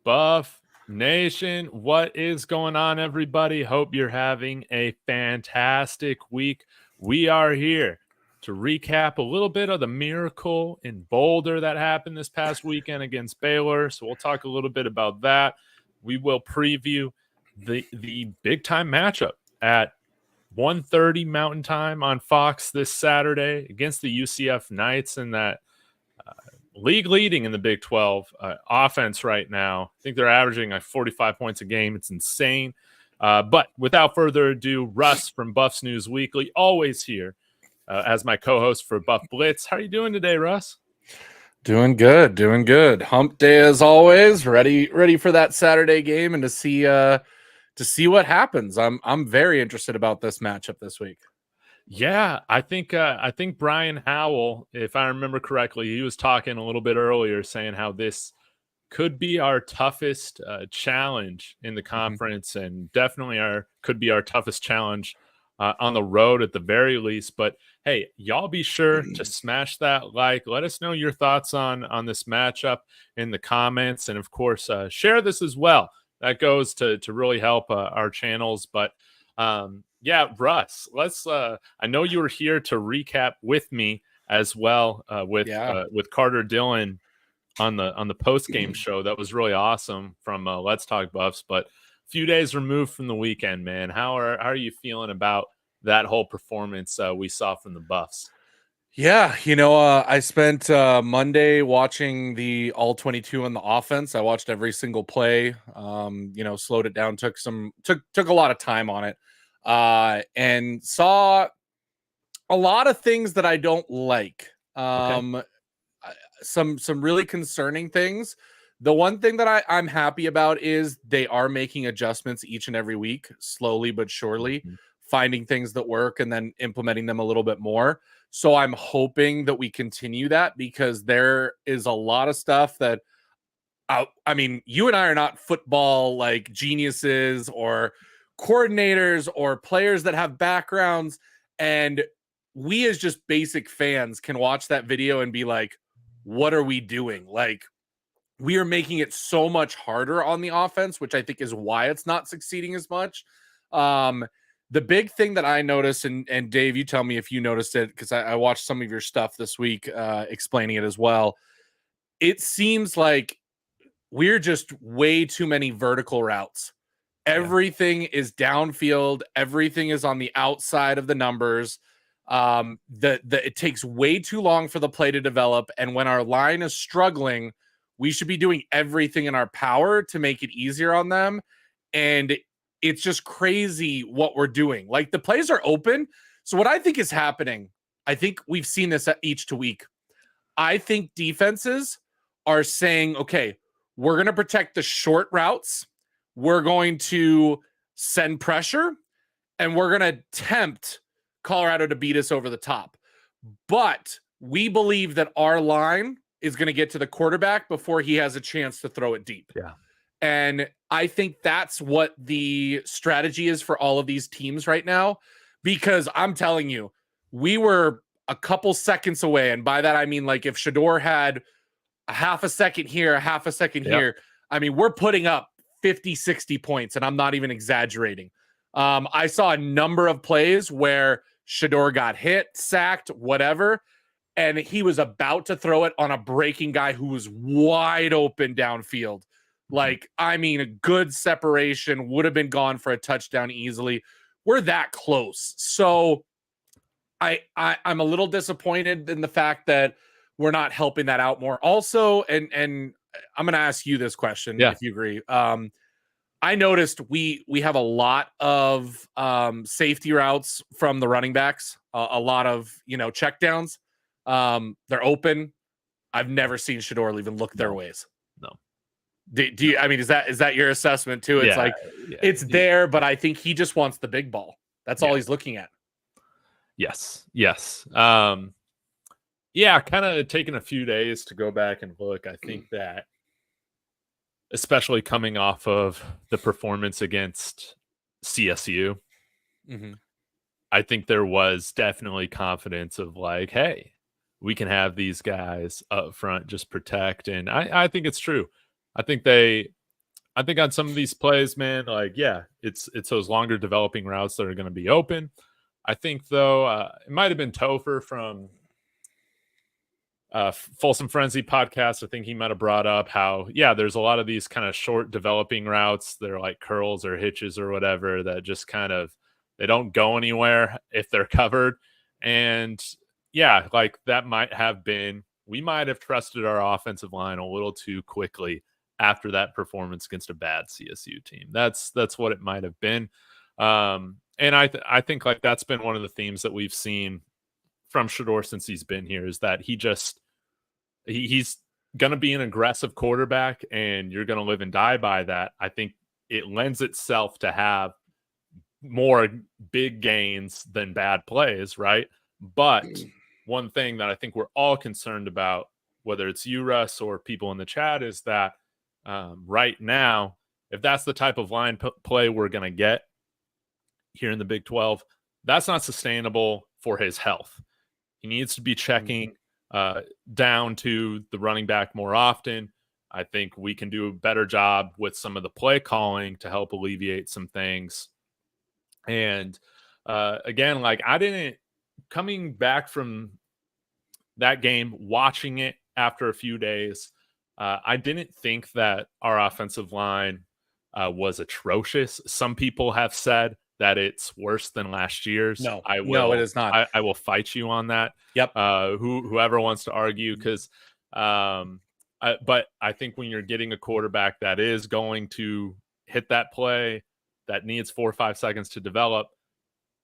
Buff Nation, what is going on, everybody? Hope you're having a fantastic week. We are here to recap a little bit of the miracle in Boulder that happened this past weekend against Baylor. So we'll talk a little bit about that. We will preview the big time matchup at 1:30 Mountain Time on Fox this Saturday against the UCF Knights, and that league leading in the Big 12 offense right now. I think they're averaging like 45 points a game. It's insane. But without further ado, Russ from Buffs News Weekly, always here as my co-host for Buff Blitz. How are you doing today, Russ? Doing good. Hump day as always. Ready for that Saturday game and to see what happens. I'm very interested about this matchup this week. Yeah, I think Brian Howell, if I remember correctly, he was talking a little bit earlier saying how this could be our toughest challenge in the conference, and definitely could be our toughest challenge on the road at the very least. But hey, y'all be sure to smash that like. Let us know your thoughts on this matchup in the comments, and of course, share this as well. That goes to really help our channels. But yeah, Russ, let's I know you were here to recap with me as well with Carter Dillon on the post-game show. That was really awesome from Let's Talk Buffs. But a few days removed from the weekend, man, how are you feeling about that whole performance we saw from the Buffs? Yeah, I spent Monday watching the all 22 on the offense. I watched every single play, slowed it down, took a lot of time on it. And saw a lot of things that I don't like. Okay. Some really concerning things. The one thing that I'm happy about is they are making adjustments each and every week, slowly but surely, finding things that work and then implementing them a little bit more. So I'm hoping that we continue that, because there is a lot of stuff that I mean, you and I are not football like geniuses or coordinators or players that have backgrounds, and we as just basic fans can watch that video and be like, what are we doing? Like, we are making it so much harder on the offense, which I think is why it's not succeeding as much. The big thing that I noticed, and Dave, you tell me if you noticed it, because I watched some of your stuff this week explaining it as well. It seems like we're just way too many vertical routes. Everything is downfield. Everything is on the outside of the numbers. It takes way too long for the play to develop. And when our line is struggling, we should be doing everything in our power to make it easier on them. And it's just crazy what we're doing. Like, the plays are open. So what I think is happening, I think we've seen this each to week. I think defenses are saying, okay, we're going to protect the short routes. We're going to send pressure, and we're going to tempt Colorado to beat us over the top. But we believe that our line is going to get to the quarterback before he has a chance to throw it deep. Yeah. And I think that's what the strategy is for all of these teams right now, because I'm telling you, we were a couple seconds away. And by that, I mean, like, if Shedeur had a half a second here, a half a second here, I mean, we're putting up 50, 60 points, and I'm not even exaggerating. I saw a number of plays where Shedeur got hit, sacked, whatever, and he was about to throw it on a breaking guy who was wide open downfield. Like, I mean, a good separation, would have been gone for a touchdown easily. We're that close. So I'm a little disappointed in the fact that we're not helping that out more. Also, and I'm going to ask you this question, if you agree. I noticed we have a lot of safety routes from the running backs, a lot of, checkdowns. They're open. I've never seen Shedeur even look their ways. No. Do you, I mean, is that your assessment too? It's it's there, but I think he just wants the big ball. That's all he's looking at. Yes. Kind of taking a few days to go back and look. I think that, especially coming off of the performance against CSU, I think there was definitely confidence of like, hey, we can have these guys up front just protect. And I think it's true. I think on some of these plays, man, like, yeah, it's those longer developing routes that are going to be open. I think, though, it might have been Topher from Folsom Frenzy podcast. I think he might have brought up how, yeah, there's a lot of these kind of short developing routes. They're like curls or hitches or whatever that just kind of, they don't go anywhere if they're covered. And yeah, like that might have been, we might have trusted our offensive line a little too quickly after that performance against a bad CSU team. That's what it might have been. And I think like that's been one of the themes that we've seen from Shedeur since he's been here, is that he's going to be an aggressive quarterback, and you're going to live and die by that. I think it lends itself to have more big gains than bad plays, right? But one thing that I think we're all concerned about, whether it's you, Russ, or people in the chat, is that right now, if that's the type of line play we're going to get here in the Big 12, that's not sustainable for his health. He needs to be checking down to the running back more often. I think we can do a better job with some of the play calling to help alleviate some things. And again, like coming back from that game, watching it after a few days, I didn't think that our offensive line was atrocious. Some people have said that it's worse than last year's. No, it is not. I will fight you on that. Yep. Whoever wants to argue, because but I think when you're getting a quarterback that is going to hit that play that needs 4 or 5 seconds to develop,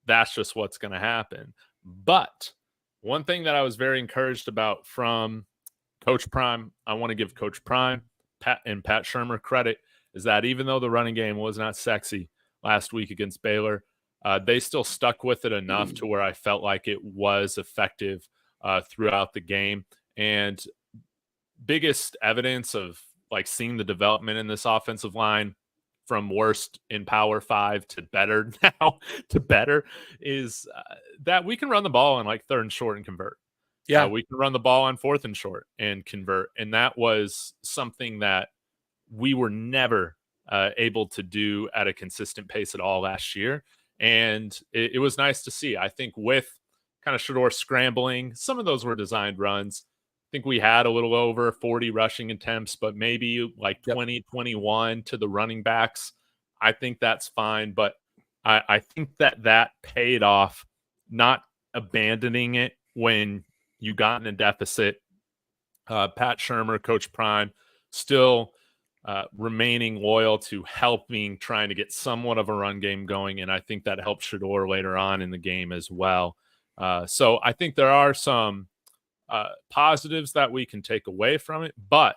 that's just what's going to happen. But one thing that I was very encouraged about from Coach Prime, I want to give Coach Prime Pat Shurmur credit, is that even though the running game was not sexy last week against Baylor, they still stuck with it enough to where I felt like it was effective throughout the game. And biggest evidence of like seeing the development in this offensive line from worst in Power 5 to better now to better is that we can run the ball on like 3rd and short and convert. Yeah, we can run the ball on 4th and short and convert. And that was something that we were never able to do at a consistent pace at all last year. And it was nice to see. I think with kind of Shedeur scrambling, some of those were designed runs. I think we had a little over 40 rushing attempts, but maybe like 20, 21 to the running backs. I think that's fine. But I think that paid off, not abandoning it when you got in a deficit. Pat Shurmur, Coach Prime, still remaining loyal to helping, trying to get somewhat of a run game going. And I think that helped Shedeur later on in the game as well. So I think there are some positives that we can take away from it, but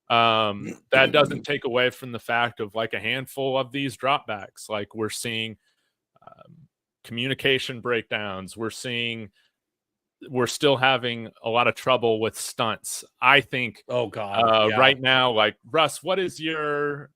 that doesn't take away from the fact of like a handful of these dropbacks. Like we're seeing communication breakdowns. We're still having a lot of trouble with stunts. I think right now, like Russ, what is your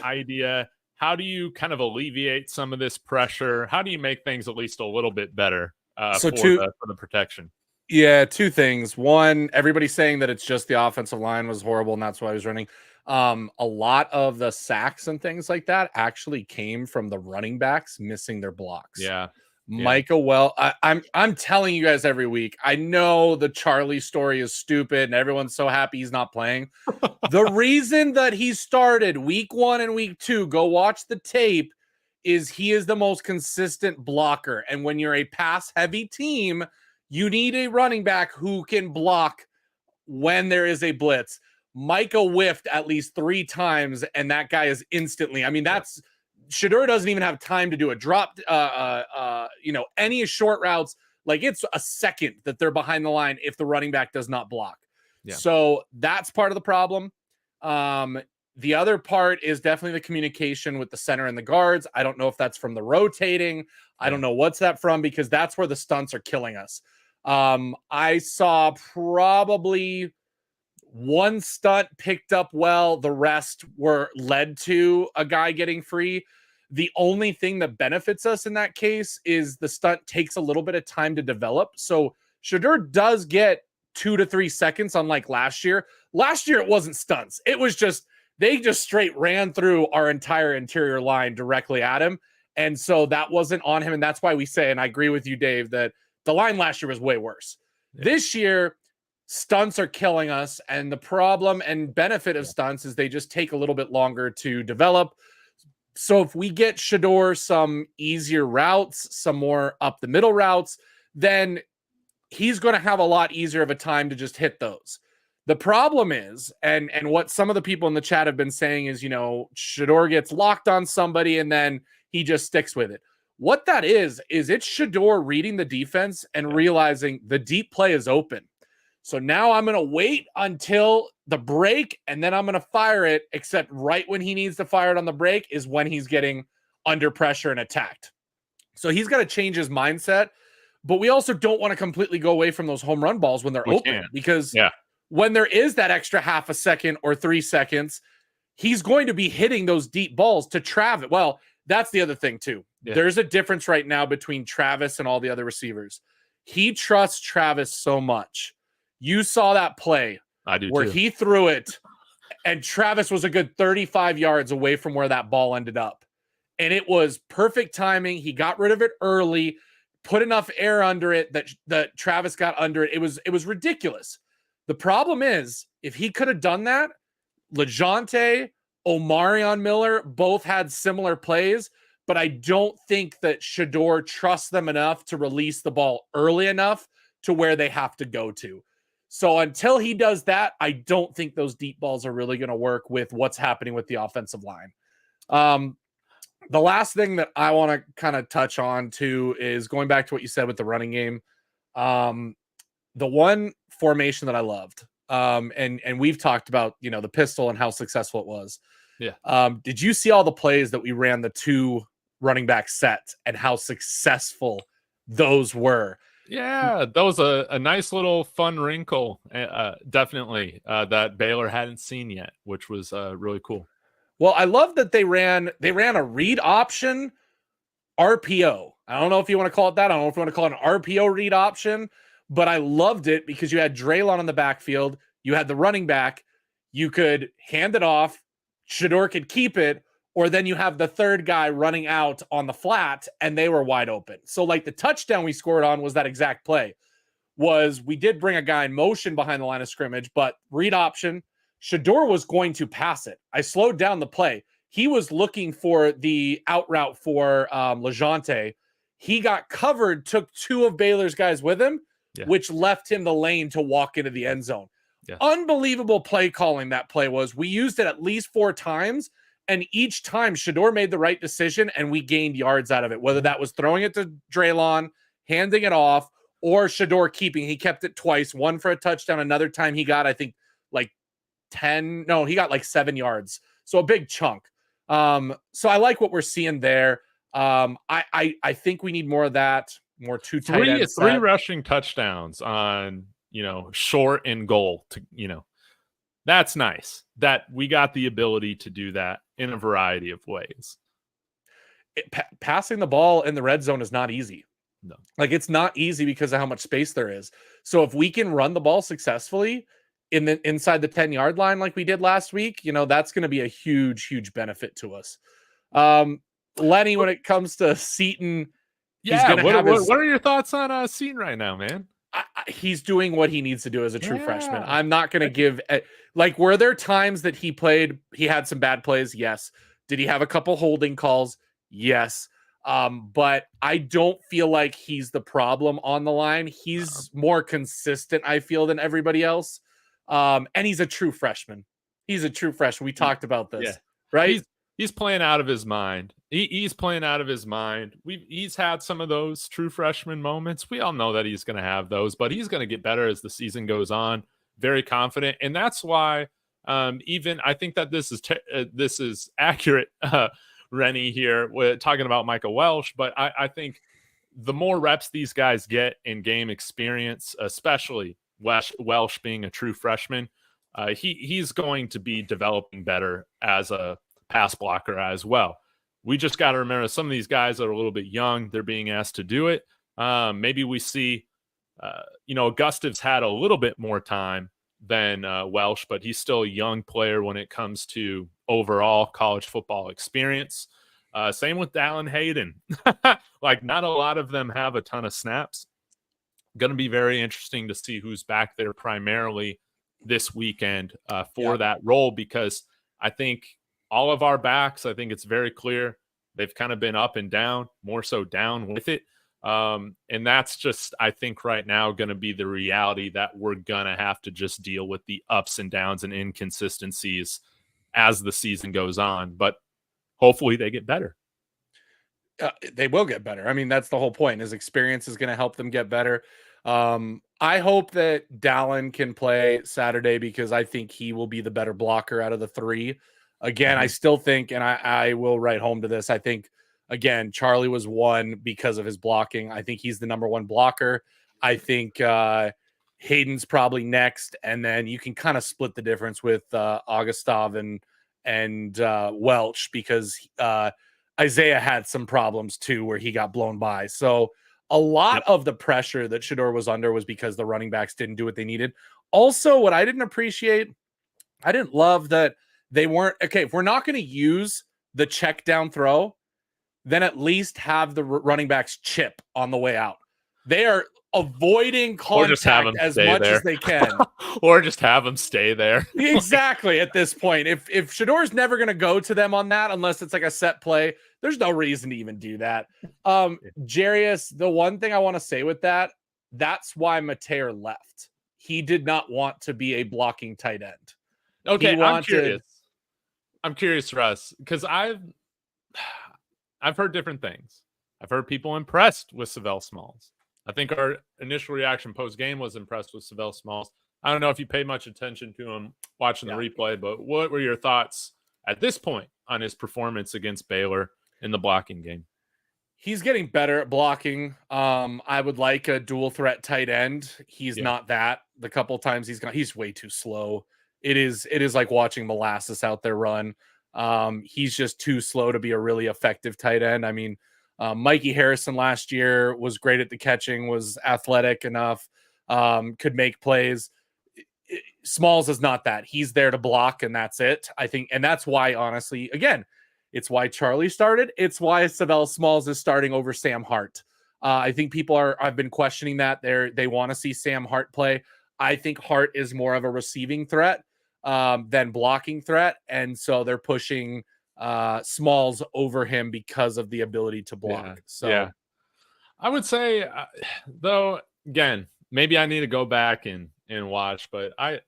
idea? How do you kind of alleviate some of this pressure? How do you make things at least a little bit better for the protection? Yeah, 2 things. One, everybody's saying that it's just the offensive line was horrible and that's why I was running. A lot of the sacks and things like that actually came from the running backs missing their blocks. Yeah. Micah, I'm telling you guys every week, I know the Charlie story is stupid and everyone's so happy he's not playing. The reason that he started week 1 and week 2, go watch the tape, is he is the most consistent blocker. And when you're a pass heavy team, you need a running back who can block when there is a blitz. Micah whiffed at least 3 times, and that guy is instantly. I mean, that's Shedeur doesn't even have time to do a drop. Any short routes, like it's a second that they're behind the line if the running back does not block. Yeah. So that's part of the problem. The other part is definitely the communication with the center and the guards. I don't know if that's from the rotating. I don't know what's that from, because that's where the stunts are killing us. I saw probably 1 stunt picked up well. The rest were led to a guy getting free. The only thing that benefits us in that case is the stunt takes a little bit of time to develop. So Shedeur does get 2 to 3 seconds, unlike last year. Last year, it wasn't stunts. It was just they just straight ran through our entire interior line directly at him. And so that wasn't on him. And that's why we say, and I agree with you, Dave, that the line last year was way worse. Yeah. This year, stunts are killing us. And the problem and benefit of stunts is they just take a little bit longer to develop. So if we get Shedeur some easier routes, some more up the middle routes, then he's going to have a lot easier of a time to just hit those. The problem is, and what some of the people in the chat have been saying is, Shedeur gets locked on somebody and then he just sticks with it. What that is it's Shedeur reading the defense and realizing the deep play is open. So now I'm going to wait until the break and then I'm going to fire it, except right when he needs to fire it on the break is when he's getting under pressure and attacked. So he's got to change his mindset. But we also don't want to completely go away from those home run balls when they're open, because when there is that extra half a second or 3 seconds, he's going to be hitting those deep balls to Travis. Well, that's the other thing too. Yeah. There's a difference right now between Travis and all the other receivers. He trusts Travis so much. You saw that play where he threw it and Travis was a good 35 yards away from where that ball ended up. And it was perfect timing. He got rid of it early, put enough air under it that Travis got under it. It was ridiculous. The problem is, if he could have done that, LeJohntay, Omarion Miller both had similar plays, but I don't think that Shedeur trusts them enough to release the ball early enough to where they have to go to. So until he does that, I don't think those deep balls are really going to work with what's happening with the offensive line. The last thing that I want to kind of touch on too is going back to what you said with the running game. The one formation that I loved, and we've talked about, the pistol and how successful it was. Yeah. Did you see all the plays that we ran the 2 running back set and how successful those were? Yeah, that was a nice little fun wrinkle, definitely, that Baylor hadn't seen yet, which was really cool. Well, I love that they ran a read option RPO. I don't know if you want to call it that. I don't know if you want to call it an RPO read option, but I loved it because you had Draylon in the backfield. You had the running back. You could hand it off. Shedeur could keep it, or then you have the third guy running out on the flat and they were wide open. So like the touchdown we scored on was that exact play. We did bring a guy in motion behind the line of scrimmage, but read option, Shedeur was going to pass it. I slowed down the play. He was looking for the out route for LeJohntay. He got covered, took 2 of Baylor's guys with him, which left him the lane to walk into the end zone. Yeah. Unbelievable play calling that play was. We used it at least 4 times, and each time Shedeur made the right decision and we gained yards out of it, whether that was throwing it to Draylon, handing it off, or Shedeur keeping. He kept it twice, one for a touchdown. Another time he got, I think, he got like 7 yards. So a big chunk. So I like what we're seeing there. I think we need more of that, more 2 tight ends. 3 rushing touchdowns on, short and goal to, that's nice that we got the ability to do that in a variety of ways. Passing the ball in the red zone is not easy. No. Like, it's not easy because of how much space there is. So if we can run the ball successfully inside the 10-yard line like we did last week, that's going to be a huge, huge benefit to us. Lenny, when it comes to Seton, what are your thoughts on Seton right now, man? He's doing what he needs to do as a true freshman. I'm not going to give were there times that he had some bad plays? Yes. Did he have a couple holding calls? Yes. But I don't feel like he's the problem on the line. He's more consistent, I feel, than everybody else. And he's a true freshman. We talked about this, right? He's playing out of his mind. He's playing out of his mind. He's had some of those true freshman moments. We all know that he's going to have those, but he's going to get better as the season goes on. Very confident, and that's why even I think that this is accurate. Rennie here, we're talking about Michael Welsh, but I think the more reps these guys get in game experience, especially Welsh being a true freshman, he's going to be developing better as a pass blocker as well. We just got to remember some of these guys are a little bit young. They're being asked to do it. Maybe we see, Augustive's had a little bit more time than Welsh, but he's still a young player when it comes to overall college football experience. Same with Dallin Hayden. Like, not a lot of them have a ton of snaps. Going to be very interesting to see who's back there primarily this weekend for that role, because I think all of our backs, I think it's very clear they've kind of been up and down, more so down with it. And that's just, I think right now, going to be the reality that we're going to have to just deal with the ups and downs and inconsistencies as the season goes on. But hopefully they get better. They will get better. I mean, that's the whole point. His experience is going to help them get better. I hope that Dallin can play Saturday, because I think he will be the better blocker out of the three. Again, I still think, and I will write home to this, I think, again, Charlie was one because of his blocking. I think he's the number one blocker. I think Hayden's probably next, and then you can kind of split the difference with Augustov and Welch, because Isaiah had some problems too where he got blown by. So a lot of the pressure that Shedeur was under was because the running backs didn't do what they needed. Also, what I didn't appreciate, I didn't love that they weren't, okay, if we're not going to use the check down throw, then at least have the running backs chip on the way out. They are avoiding contact as much as they can. Or just have them stay there. Exactly. At this point, if Shedeur's never going to go to them on that, unless it's like a set play, there's no reason to even do that. Jarius, the one thing I want to say with that, that's why Mateer left. He did not want to be a blocking tight end. Okay, I'm curious, Russ, because I've heard different things. I've heard people impressed with Savell Smalls. I think our initial reaction post-game was impressed with Savell Smalls. I don't know if you paid much attention to him watching the replay, but what were your thoughts at this point on his performance against Baylor in the blocking game? He's getting better at blocking. I would like a dual threat tight end. He's not that. The couple times he's way too slow. It is like watching molasses out there run. He's just too slow to be a really effective tight end. I mean, Mikey Harrison last year was great at the catching, was athletic enough, could make plays. Smalls is not that. He's there to block, and that's it, I think. And that's why, honestly, again, it's why Charlie started. It's why Savell Smalls is starting over Sam Hart. I think people I've been questioning that. They want to see Sam Hart play. I think Hart is more of a receiving threat than blocking threat. And so they're pushing Smalls over him because of the ability to block. I would say, though, again, maybe I need to go back and watch, but I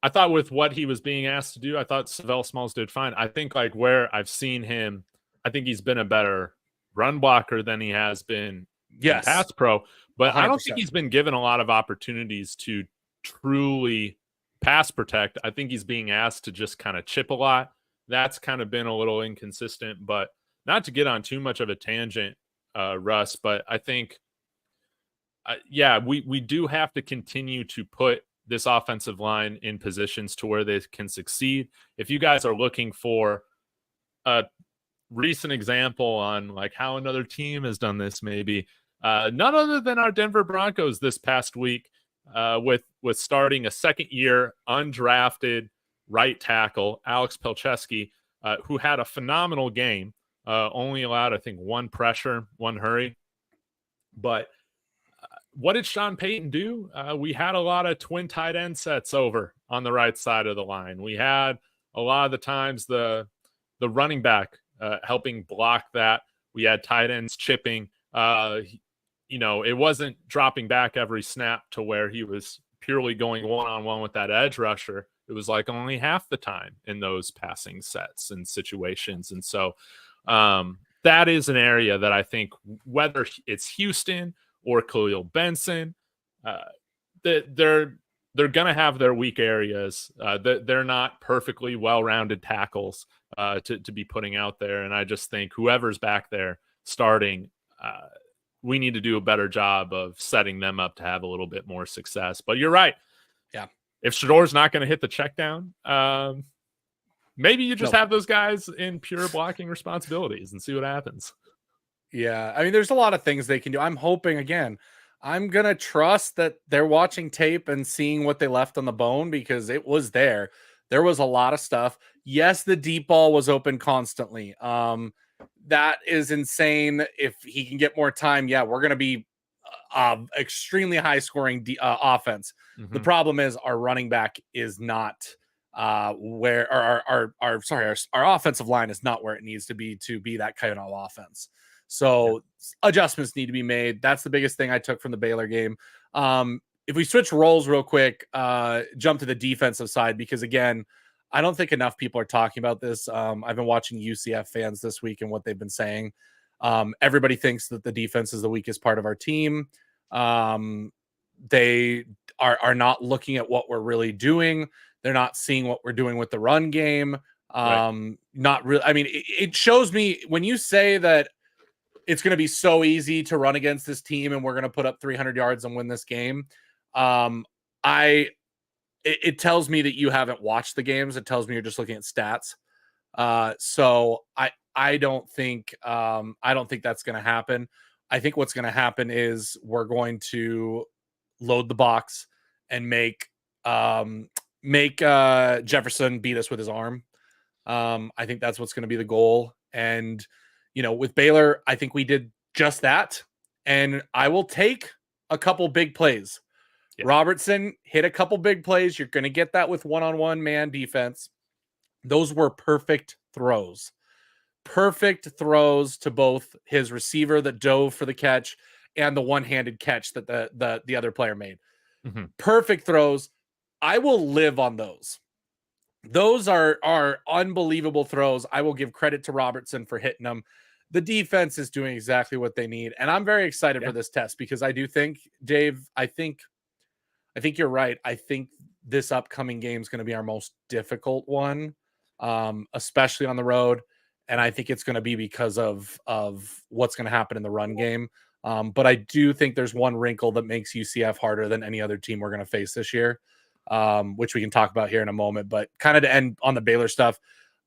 thought with what he was being asked to do, I thought Savell Smalls did fine. I think like where I've seen him, I think he's been a better run blocker than he has been in pass pro, but 100%. I don't think he's been given a lot of opportunities to truly pass protect. I think he's being asked to just kind of chip a lot. That's kind of been a little inconsistent, but not to get on too much of a tangent, Russ, but I think, we do have to continue to put this offensive line in positions to where they can succeed. If you guys are looking for a recent example on like how another team has done this, maybe none other than our Denver Broncos this past week, with starting a second-year undrafted right tackle, Alex Pelcheski, who had a phenomenal game, only allowed, I think, one pressure, one hurry. But what did Sean Payton do? We had a lot of twin tight end sets over on the right side of the line. We had a lot of the times the running back helping block that. We had tight ends chipping. It wasn't dropping back every snap to where he was purely going one-on-one with that edge rusher. It was like only half the time in those passing sets and situations. And so that is an area that I think, whether it's Houston or Khalil Benson, they're going to have their weak areas. They're not perfectly well-rounded tackles to be putting out there. And I just think whoever's back there starting, we need to do a better job of setting them up to have a little bit more success. But you're right. Yeah. If Shedeur's not going to hit the check down, maybe you just have those guys in pure blocking responsibilities and see what happens. Yeah. I mean, there's a lot of things they can do. I'm hoping, again, I'm going to trust that they're watching tape and seeing what they left on the bone because it was there. There was a lot of stuff. Yes, the deep ball was open constantly. That is insane. If he can get more time, yeah, we're going to be extremely high scoring offense. The problem is our running back is not where our offensive line is not where it needs to be that kind of offense. So adjustments need to be made. That's the biggest thing I took from the Baylor game. If we switch roles real quick, jump to the defensive side, because again, I don't think enough people are talking about this. I've been watching UCF fans this week and what they've been saying. Everybody thinks that the defense is the weakest part of our team. They are not looking at what we're really doing. They're not seeing what we're doing with the run game. Not really. I mean, it shows me when you say that it's going to be so easy to run against this team and we're going to put up 300 yards and win this game. It tells me that you haven't watched the games. It tells me you're just looking at stats. So I don't think that's going to happen. I think what's going to happen is we're going to load the box and make Jefferson beat us with his arm. I think that's what's going to be the goal. And with Baylor, I think we did just that. And I will take a couple big plays. Yeah. Robertson hit a couple big plays. You're going to get that with one-on-one man defense. Those were perfect throws to both his receiver that dove for the catch and the one-handed catch that the other player made. Perfect throws. I will live on those. Those are unbelievable throws. I will give credit to Robertson for hitting them. The defense is doing exactly what they need. And I'm very excited for this test because I do think, Dave, I think you're right. I think this upcoming game is going to be our most difficult one, especially on the road. And I think it's going to be because of what's going to happen in the run game. But I do think there's one wrinkle that makes UCF harder than any other team we're going to face this year, which we can talk about here in a moment. But kind of to end on the Baylor stuff,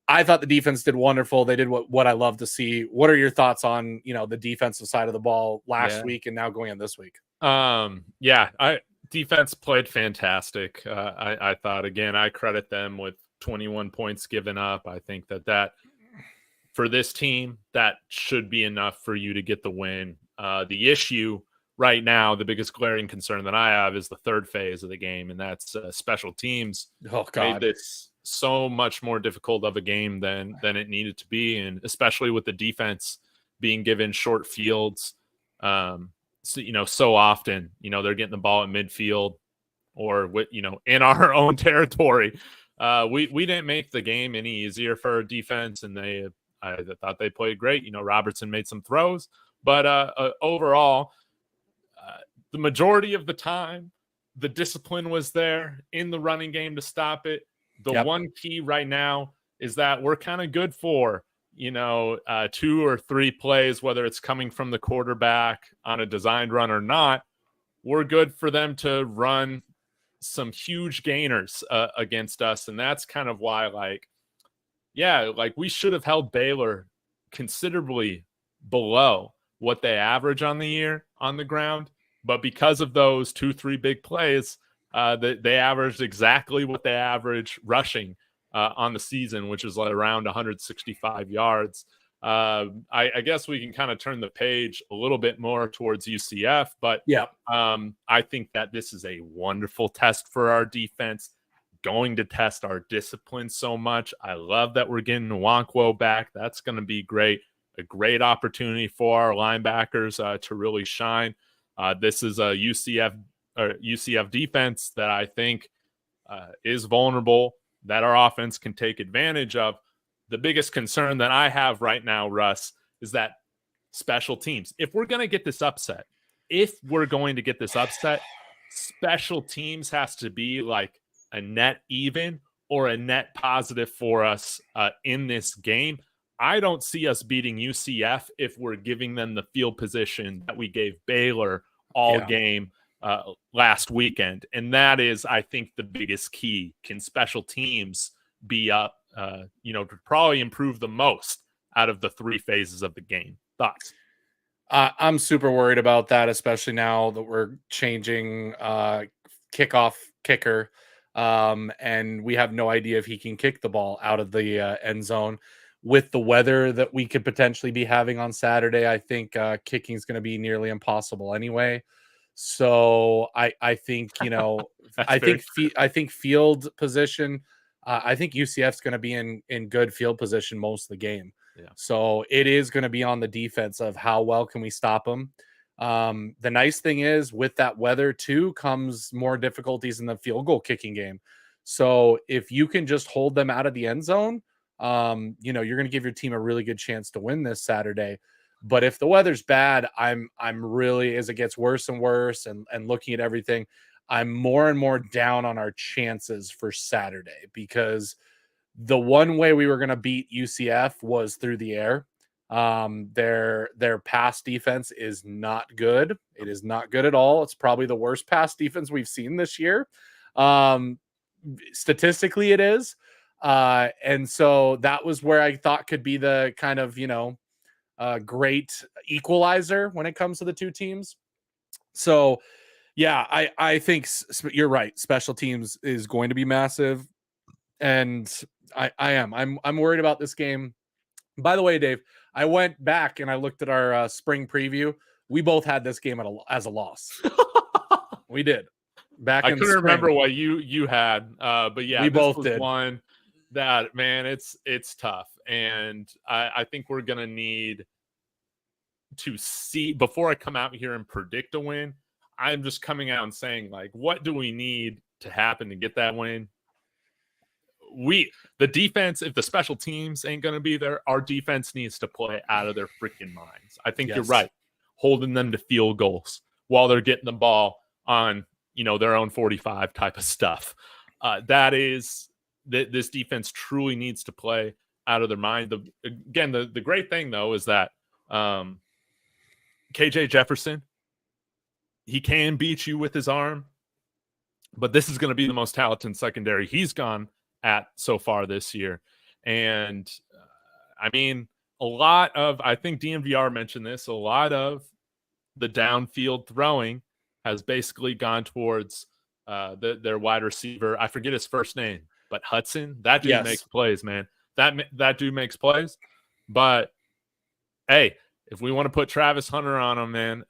I thought the defense did wonderful. They did what I love to see. What are your thoughts on, the defensive side of the ball last week and now going on this week? Defense played fantastic. I thought, again, I credit them with 21 points given up. I think that for this team, that should be enough for you to get the win. The issue right now, the biggest glaring concern that I have is the third phase of the game, and that's special teams. Oh, God. Made this so much more difficult of a game than it needed to be, and especially with the defense being given short fields. So often, they're getting the ball at midfield or in our own territory. We didn't make the game any easier for our defense, and I thought they played great. Robertson made some throws, but overall, the majority of the time, the discipline was there in the running game to stop it. The one key right now is that we're kind of good for 2 or 3 plays, whether it's coming from the quarterback on a designed run or not. We're good for them to run some huge gainers against us. And that's kind of why, we should have held Baylor considerably below what they average on the year on the ground. But because of those 2-3 big plays, they averaged exactly what they average rushing on the season, which is around 165 yards. I guess we can kind of turn the page a little bit more towards UCF, but I think that this is a wonderful test for our defense, going to test our discipline so much. I love that we're getting Nwankwo back. That's going to be great. A great opportunity for our linebackers to really shine. This is a UCF defense that I think is vulnerable, that our offense can take advantage of. The biggest concern that I have right now, Russ, is that special teams. If we're going to get this upset, special teams has to be like a net even or a net positive for us in this game. I don't see us beating UCF if we're giving them the field position that we gave Baylor all game last weekend. And that is, I think, the biggest key. Can special teams be up, to probably improve the most out of the 3 phases of the game? Thoughts? I'm super worried about that, especially now that we're changing kickoff kicker. And we have no idea if he can kick the ball out of the end zone. With the weather that we could potentially be having on Saturday, I think kicking is going to be nearly impossible anyway. So I think That's very true. I think field position. I think UCF's going to be in good field position most of the game. Yeah. So it is going to be on the defense of how well can we stop them. The nice thing is with that weather too comes more difficulties in the field goal kicking game. So if you can just hold them out of the end zone, you're going to give your team a really good chance to win this Saturday. But if the weather's bad, I'm really, as it gets worse and worse and looking at everything, I'm more and more down on our chances for Saturday, because the one way we were going to beat UCF was through the air. Their pass defense is not good. It is not good at all. It's probably the worst pass defense we've seen this year. Statistically, it is. And so that was where I thought could be the kind of, great equalizer when it comes to the two teams. So, yeah, I think you're right. Special teams is going to be massive. And I'm worried about this game. By the way, Dave, I went back and I looked at our spring preview. We both had this game as a loss. We did. Back I in couldn't spring. remember what you had, but yeah, We this both was did. one that, man, it's tough, and I think we're gonna need to see before I come out here and predict a win. I'm just coming out and saying, like, what do we need to happen to get that win? The defense, if the special teams ain't going to be there, our defense needs to play out of their freaking minds. I think You're right. Holding them to field goals while they're getting the ball on, their own 45 type of stuff. This defense truly needs to play out of their mind. The great thing though is that KJ Jefferson, he can beat you with his arm, but this is going to be the most talented secondary he's gone at so far this year. And I think DNVR mentioned this, a lot of the downfield throwing has basically gone towards their wide receiver. I forget his first name, but Hudson. That dude makes plays, man. That dude makes plays. But hey, if we want to put Travis Hunter on him, man,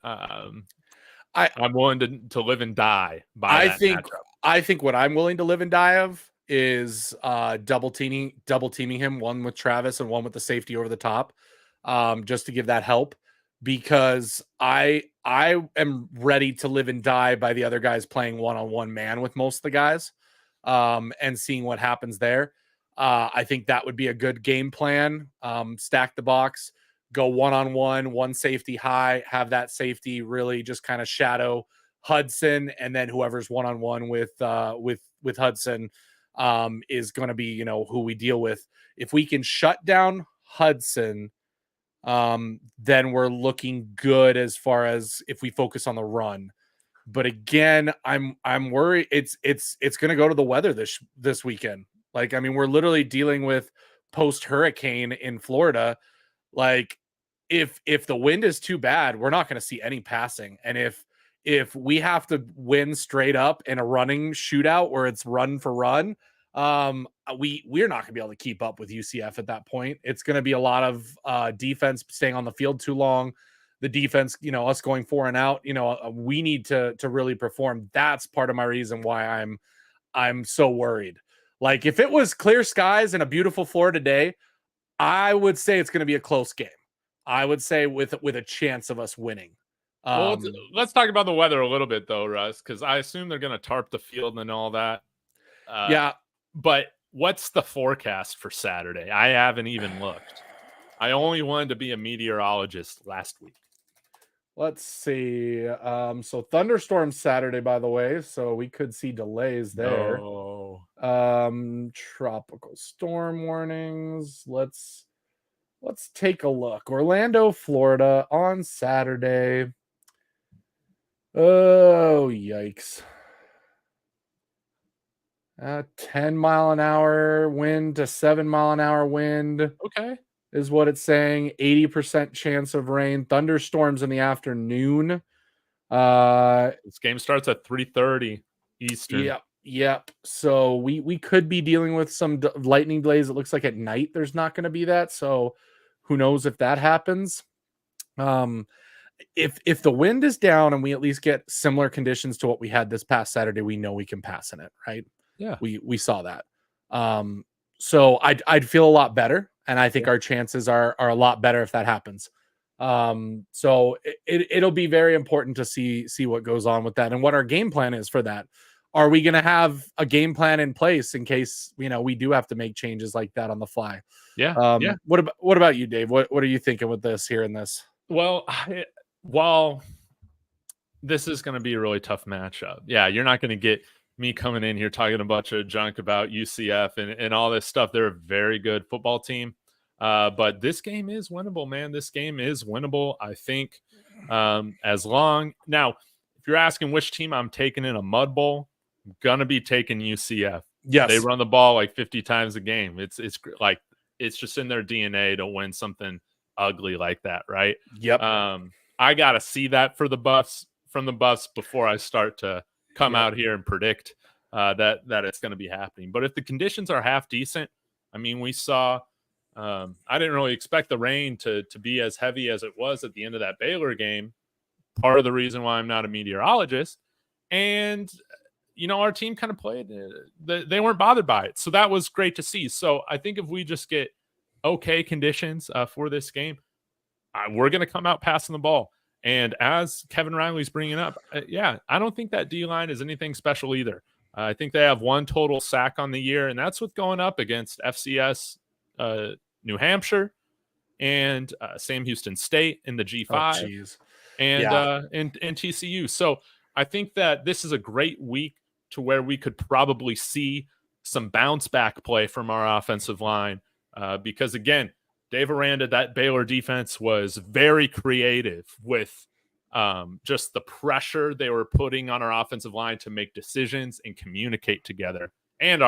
I'm willing to live and die by that matchup. I think what I'm willing to live and die of is double teaming him, one with Travis and one with the safety over the top, just to give that help, because I am ready to live and die by the other guys playing one-on-one man with most of the guys, and seeing what happens there. I think that would be a good game plan. Stack the box, go one-on-one, one safety high, have that safety really just kind of shadow Hudson, and then whoever's one-on-one with Hudson is going to be, who we deal with. If we can shut down Hudson, then we're looking good as far as if we focus on the run. But again, I'm worried it's going to go to the weather this weekend. Like, I mean, we're literally dealing with post-hurricane in Florida. Like, if the wind is too bad, we're not going to see any passing. And if we have to win straight up in a running shootout where it's run for run, we're not going to be able to keep up with UCF at that point. It's going to be a lot of defense staying on the field too long. The defense, us going 4 and out, we need to really perform. That's part of my reason why I'm so worried. Like, if it was clear skies and a beautiful Florida day, I would say it's going to be a close game. I would say with a chance of us winning. Well, let's talk about the weather a little bit, though, Russ, because I assume they're going to tarp the field and all that. Yeah. But what's the forecast for Saturday? I haven't even looked. I only wanted to be a meteorologist last week. Let's see. So thunderstorms Saturday, by the way, so we could see delays there. Oh. Tropical storm warnings. Let's take a look. Orlando, Florida on Saturday. Oh, yikes. 10 mile an hour wind to 7 mile an hour wind. Okay. is what it's saying. 80% chance of rain. Thunderstorms in the afternoon. This game starts at 3:30 Eastern. Yep. So we could be dealing with some lightning delays. It looks like at night there's not going to be that. So who knows if that happens. If the wind is down and we at least get similar conditions to what we had this past Saturday, we know we can pass in it, right? Yeah. We saw that. So I'd feel a lot better, and I think our chances are a lot better if that happens. So it'll be very important to see what goes on with that and what our game plan is for that. Are we going to have a game plan in place in case, we do have to make changes like that on the fly? Yeah. What about you, Dave? What are you thinking with this here in this? Well, while this is going to be a really tough matchup, you're not going to get me coming in here talking a bunch of junk about UCF and all this stuff. They're a very good football team. But this game is winnable, man. This game is winnable. I think as long now, if you're asking which team I'm taking in a mud bowl, I'm gonna be taking UCF. Yes, they run the ball like 50 times a game. It's like it's just in their DNA to win something ugly like that, right? Yep. I gotta see that from the Buffs before I start to come out here and predict that it's going to be happening. But if the conditions are half decent, I mean, we saw. I didn't really expect the rain to be as heavy as it was at the end of that Baylor game. Part of the reason why I'm not a meteorologist. And, our team kind of played. They weren't bothered by it. So that was great to see. So I think if we just get okay conditions for this game, we're going to come out passing the ball. And as Kevin Riley's bringing up, I don't think that D-line is anything special either. I think they have one total sack on the year, and that's with going up against FCS New Hampshire and Sam Houston State in the G5 and TCU. So I think that this is a great week to where we could probably see some bounce back play from our offensive line because, again, Dave Aranda, that Baylor defense was very creative with just the pressure they were putting on our offensive line to make decisions and communicate together. And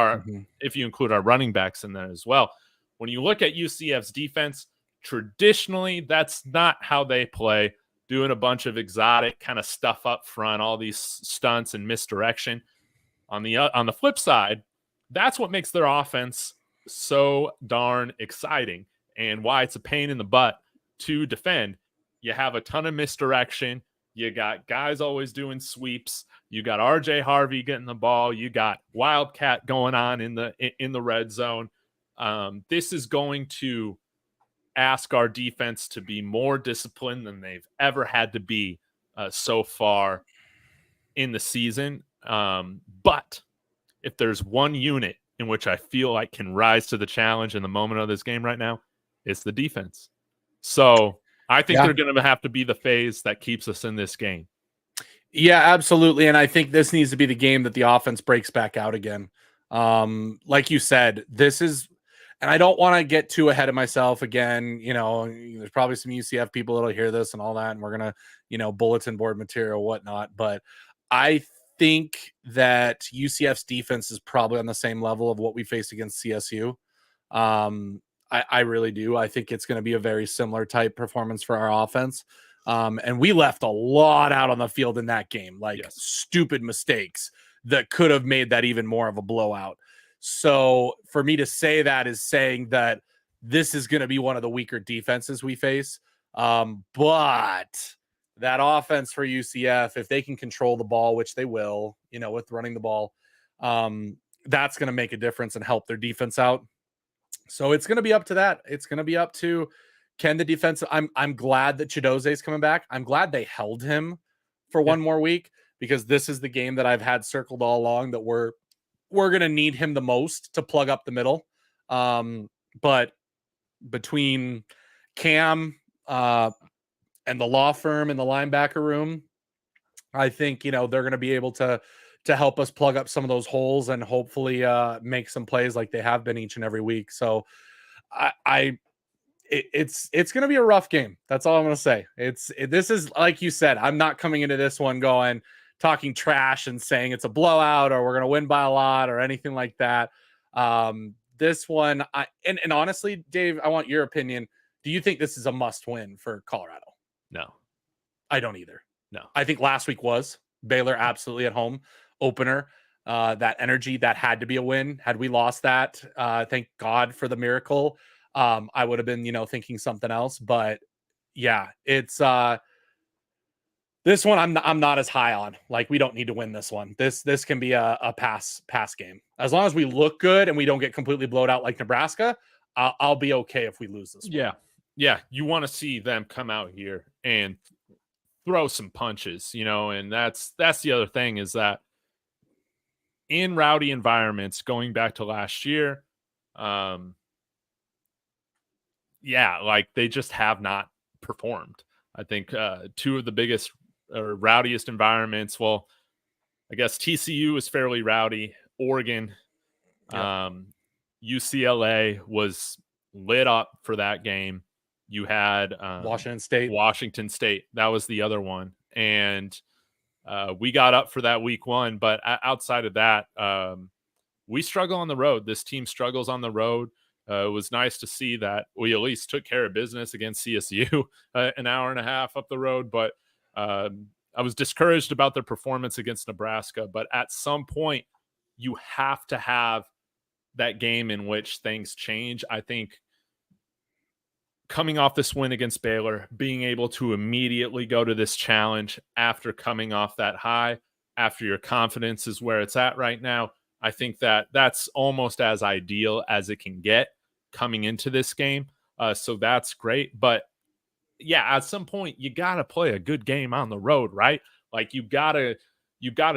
if you include our running backs in that as well. When you look at UCF's defense, traditionally, that's not how they play, doing a bunch of exotic kind of stuff up front, all these stunts and misdirection. On the flip side, that's what makes their offense so darn exciting and why it's a pain in the butt to defend. You have a ton of misdirection. You got guys always doing sweeps. You got RJ Harvey getting the ball. You got Wildcat going on in the red zone. This is going to ask our defense to be more disciplined than they've ever had to be so far in the season. But if there's one unit in which I feel like can rise to the challenge in the moment of this game right now, it's the defense. So I think they're going to have to be the phase that keeps us in this game. Yeah, absolutely. And I think this needs to be the game that the offense breaks back out again. Like you said, this is, and I don't want to get too ahead of myself again. There's probably some UCF people that'll hear this and all that, and we're going to, bulletin board material, whatnot. But I think that UCF's defense is probably on the same level of what we faced against CSU. I really do. I think it's going to be a very similar type performance for our offense. And we left a lot out on the field in that game, stupid mistakes that could have made that even more of a blowout. So for me to say that is saying that this is going to be one of the weaker defenses we face. But that offense for UCF, if they can control the ball, which they will, with running the ball, that's going to make a difference and help their defense out. So it's going to be up to that. It's going to be up to, can the defense, I'm glad that Chidoze is coming back. I'm glad they held him for one more week, because this is the game that I've had circled all along that we're going to need him the most to plug up the middle. But between Cam and the law firm and the linebacker room, I think, they're going to be able to help us plug up some of those holes and hopefully make some plays like they have been each and every week. So it's going to be a rough game. That's all I'm going to say. This is, like you said, I'm not coming into this one talking trash and saying it's a blowout or we're going to win by a lot or anything like that. this one, and honestly, Dave, I want your opinion. Do you think this is a must win for Colorado? No, I don't either. no. I think last week was Baylor absolutely at home opener. That energy, that had to be a win. Had we lost that, thank God for the miracle. I would have been, thinking something else. But yeah, it's this one I'm not as high on. Like, we don't need to win this one. This can be a pass game. As long as we look good and we don't get completely blowed out like Nebraska, I'll be okay if we lose this one. Yeah. You want to see them come out here and throw some punches, and that's the other thing, is that in rowdy environments, going back to last year, like they just have not performed. I think two of the biggest or rowdiest environments, well, I guess TCU is fairly rowdy. Oregon, UCLA was lit up for that game. You had Washington State. That was the other one. And we got up for that week one. But outside of that, we struggle on the road. This team struggles on the road. It was nice to see that we at least took care of business against CSU an hour and a half up the road. But I was discouraged about their performance against Nebraska. But at some point, you have to have that game in which things change. I think coming off this win against Baylor, being able to immediately go to this challenge after coming off that high, after your confidence is where it's at right now, I think that's almost as ideal as it can get coming into this game. So that's great. But yeah, at some point you got to play a good game on the road, right? Like you got to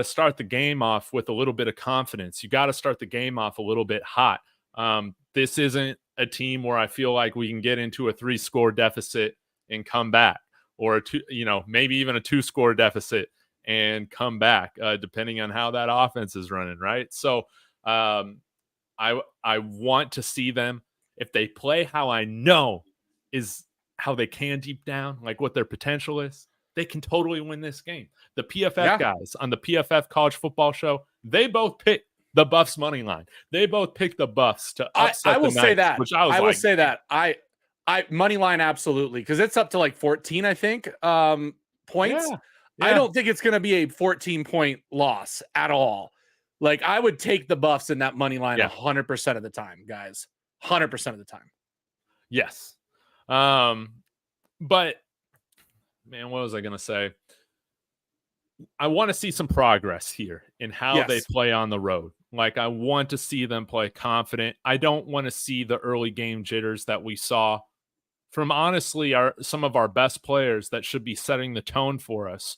start the game off with a little bit of confidence. You got to start the game off a little bit hot. This isn't a team where I feel like we can get into a 3-score deficit and come back, or maybe even a 2-score deficit and come back, depending on how that offense is running, right? So I want to see them, if they play how I know is how they can deep down, like what their potential is, they can totally win this game. The PFF guys on the PFF College Football Show, they both picked the Buffs money line. They both picked the Buffs to upset I will the Knights, say that. which I will say that. I money line absolutely, because it's up to like 14, I think, points. Yeah. I don't think it's going to be a 14-point loss at all. Like, I would take the Buffs in that money line 100% of the time, guys. 100% of the time. Yes. But man, what was I going to say? I want to see some progress here in how they play on the road. Like, I want to see them play confident. I don't want to see the early game jitters that we saw from, honestly, some of our best players that should be setting the tone for us.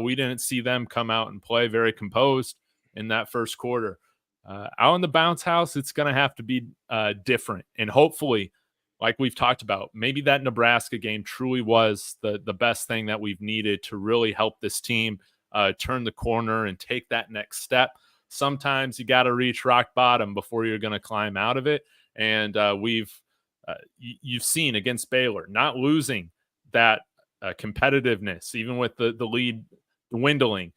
We didn't see them come out and play very composed in that first quarter. Out in the bounce house, it's going to have to be different. And hopefully, like we've talked about, maybe that Nebraska game truly was the best thing that we've needed to really help this team turn the corner and take that next step. Sometimes you got to reach rock bottom before you're going to climb out of it. And you've seen against Baylor, not losing that competitiveness, even with the lead dwindling,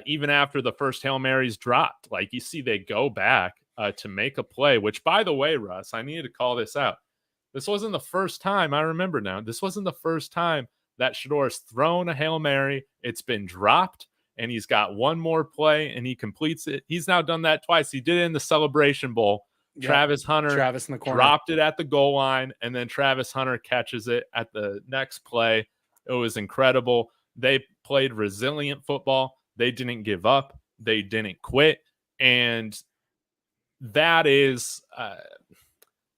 even after the first Hail Marys dropped. Like, you see they go back to make a play, which, by the way, Russ, I needed to call this out. This wasn't the first time, I remember now, this wasn't the first time that Shedor's thrown a Hail Mary. It's been dropped, and he's got one more play, and he completes it. He's now done that twice. He did it in the Celebration Bowl. Yep. Travis in the corner dropped it at the goal line, and then Travis Hunter catches it at the next play. It was incredible. They played resilient football. They didn't give up. They didn't quit. And that is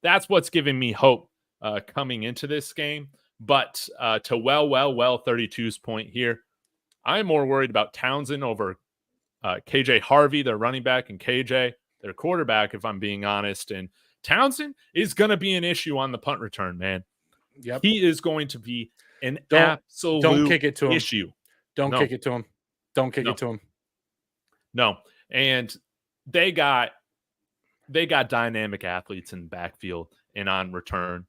that's what's giving me hope coming into this game. But to 32's point here, I'm more worried about Townsend over KJ Harvey, their running back, and KJ, their quarterback, if I'm being honest. And Townsend is going to be an issue on the punt return, man. Yep. He is going to be an absolute don't kick it to him. issue. Don't kick it to him. Don't kick it to him. No. And they got dynamic athletes in the backfield and on return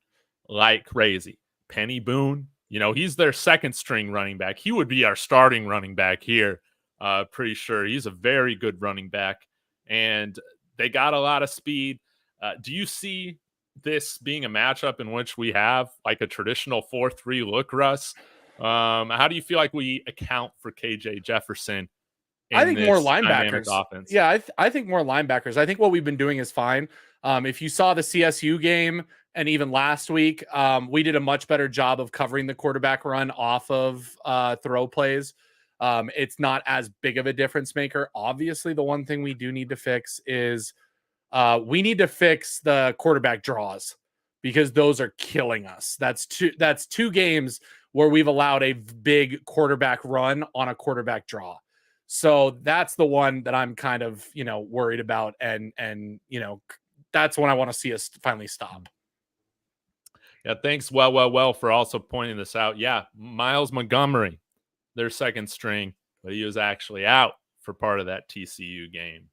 like crazy. Penny Boone, he's their second string running back. He would be our starting running back here. Pretty sure he's a very good running back. And they got a lot of speed. Do you see this being a matchup in which we have like a traditional 4-3 look, Russ? How do you feel like we account for KJ Jefferson I in think more this dynamic linebackers. offense? Yeah, I think more linebackers. I think what we've been doing is fine. If you saw the CSU game and even last week, we did a much better job of covering the quarterback run off of throw plays. It's not as big of a difference maker. Obviously, the one thing we do need to fix is we need to fix the quarterback draws because those are killing us. That's two games where we've allowed a big quarterback run on a quarterback draw. So that's the one that I'm kind of, worried about. And that's when I want to see us finally stop. Yeah, thanks. Well, for also pointing this out. Yeah, Miles Montgomery, their second string, but he was actually out for part of that TCU game.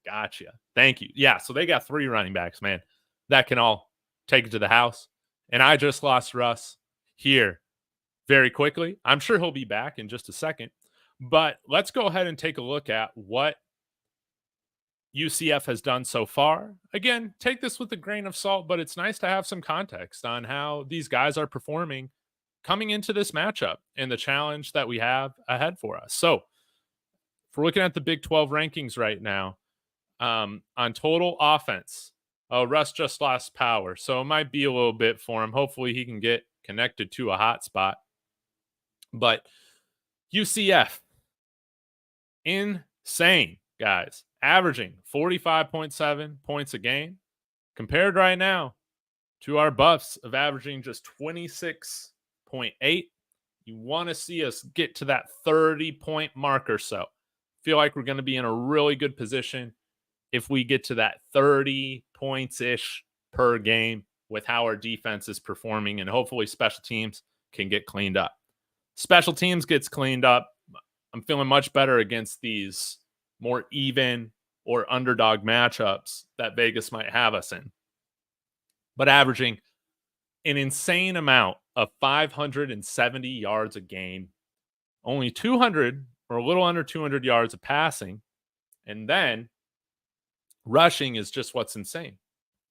Gotcha. Thank you. Yeah, so they got 3 running backs, man, that can all take it to the house. And I just lost Russ here very quickly. I'm sure he'll be back in just a second. But let's go ahead and take a look at what UCF has done so far. Again, take this with a grain of salt, but it's nice to have some context on how these guys are performing coming into this matchup and the challenge that we have ahead for us. So, if we're looking at the Big 12 rankings right now, on total offense, Russ just lost power, so it might be a little bit for him. Hopefully, he can get connected to a hot spot. But UCF, insane, guys. Averaging 45.7 points a game, compared right now to our Buffs of averaging just 26.8. You want to see us get to that 30-point mark or so. Feel like we're going to be in a really good position if we get to that 30 points-ish per game with how our defense is performing, and hopefully special teams can get cleaned up. Special teams gets cleaned up, I'm feeling much better against these more even or underdog matchups that Vegas might have us in. But averaging an insane amount of 570 yards a game, only 200 or a little under 200 yards of passing, and then rushing is just what's insane.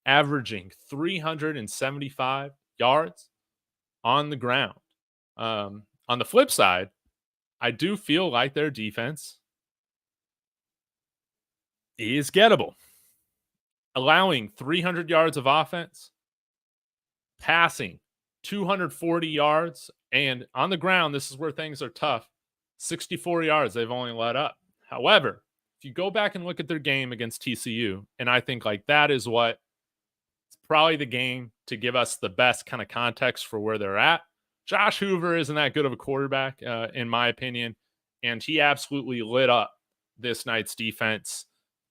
Averaging 375 yards on the ground. On the flip side, I do feel like their defense is gettable. Allowing 300 yards of offense, passing 240 yards, and on the ground, this is where things are tough. 64 yards they've only let up. However, if you go back and look at their game against TCU, and I think like that is what it's probably the game to give us the best kind of context for where they're at. Josh Hoover isn't that good of a quarterback, in my opinion, and he absolutely lit up this night's defense.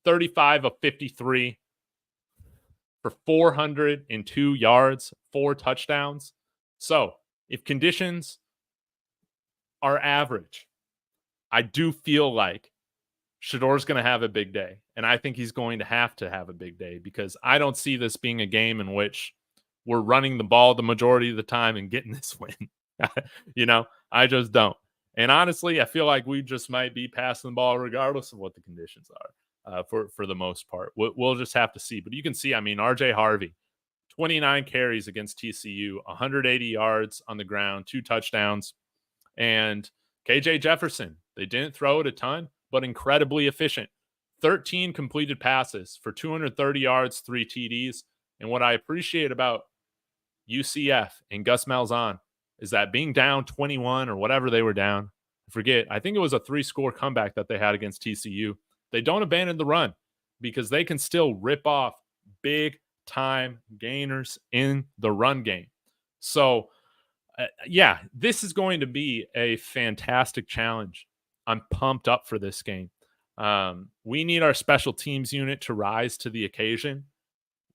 35 of 53 for 402 yards, 4 touchdowns. So if conditions are average, I do feel like Shador's going to have a big day. And I think he's going to have a big day because I don't see this being a game in which we're running the ball the majority of the time and getting this win. I just don't. And honestly, I feel like we just might be passing the ball regardless of what the conditions are. For the most part. We'll just have to see. But you can see, RJ Harvey, 29 carries against TCU, 180 yards on the ground, 2 touchdowns. And KJ Jefferson, they didn't throw it a ton, but incredibly efficient. 13 completed passes for 230 yards, 3 TDs. And what I appreciate about UCF and Gus Malzahn is that being down 21 or whatever they were down, I think it was a 3-score comeback that they had against TCU. They don't abandon the run because they can still rip off big time gainers in the run game. So, this is going to be a fantastic challenge. I'm pumped up for this game. We need our special teams unit to rise to the occasion.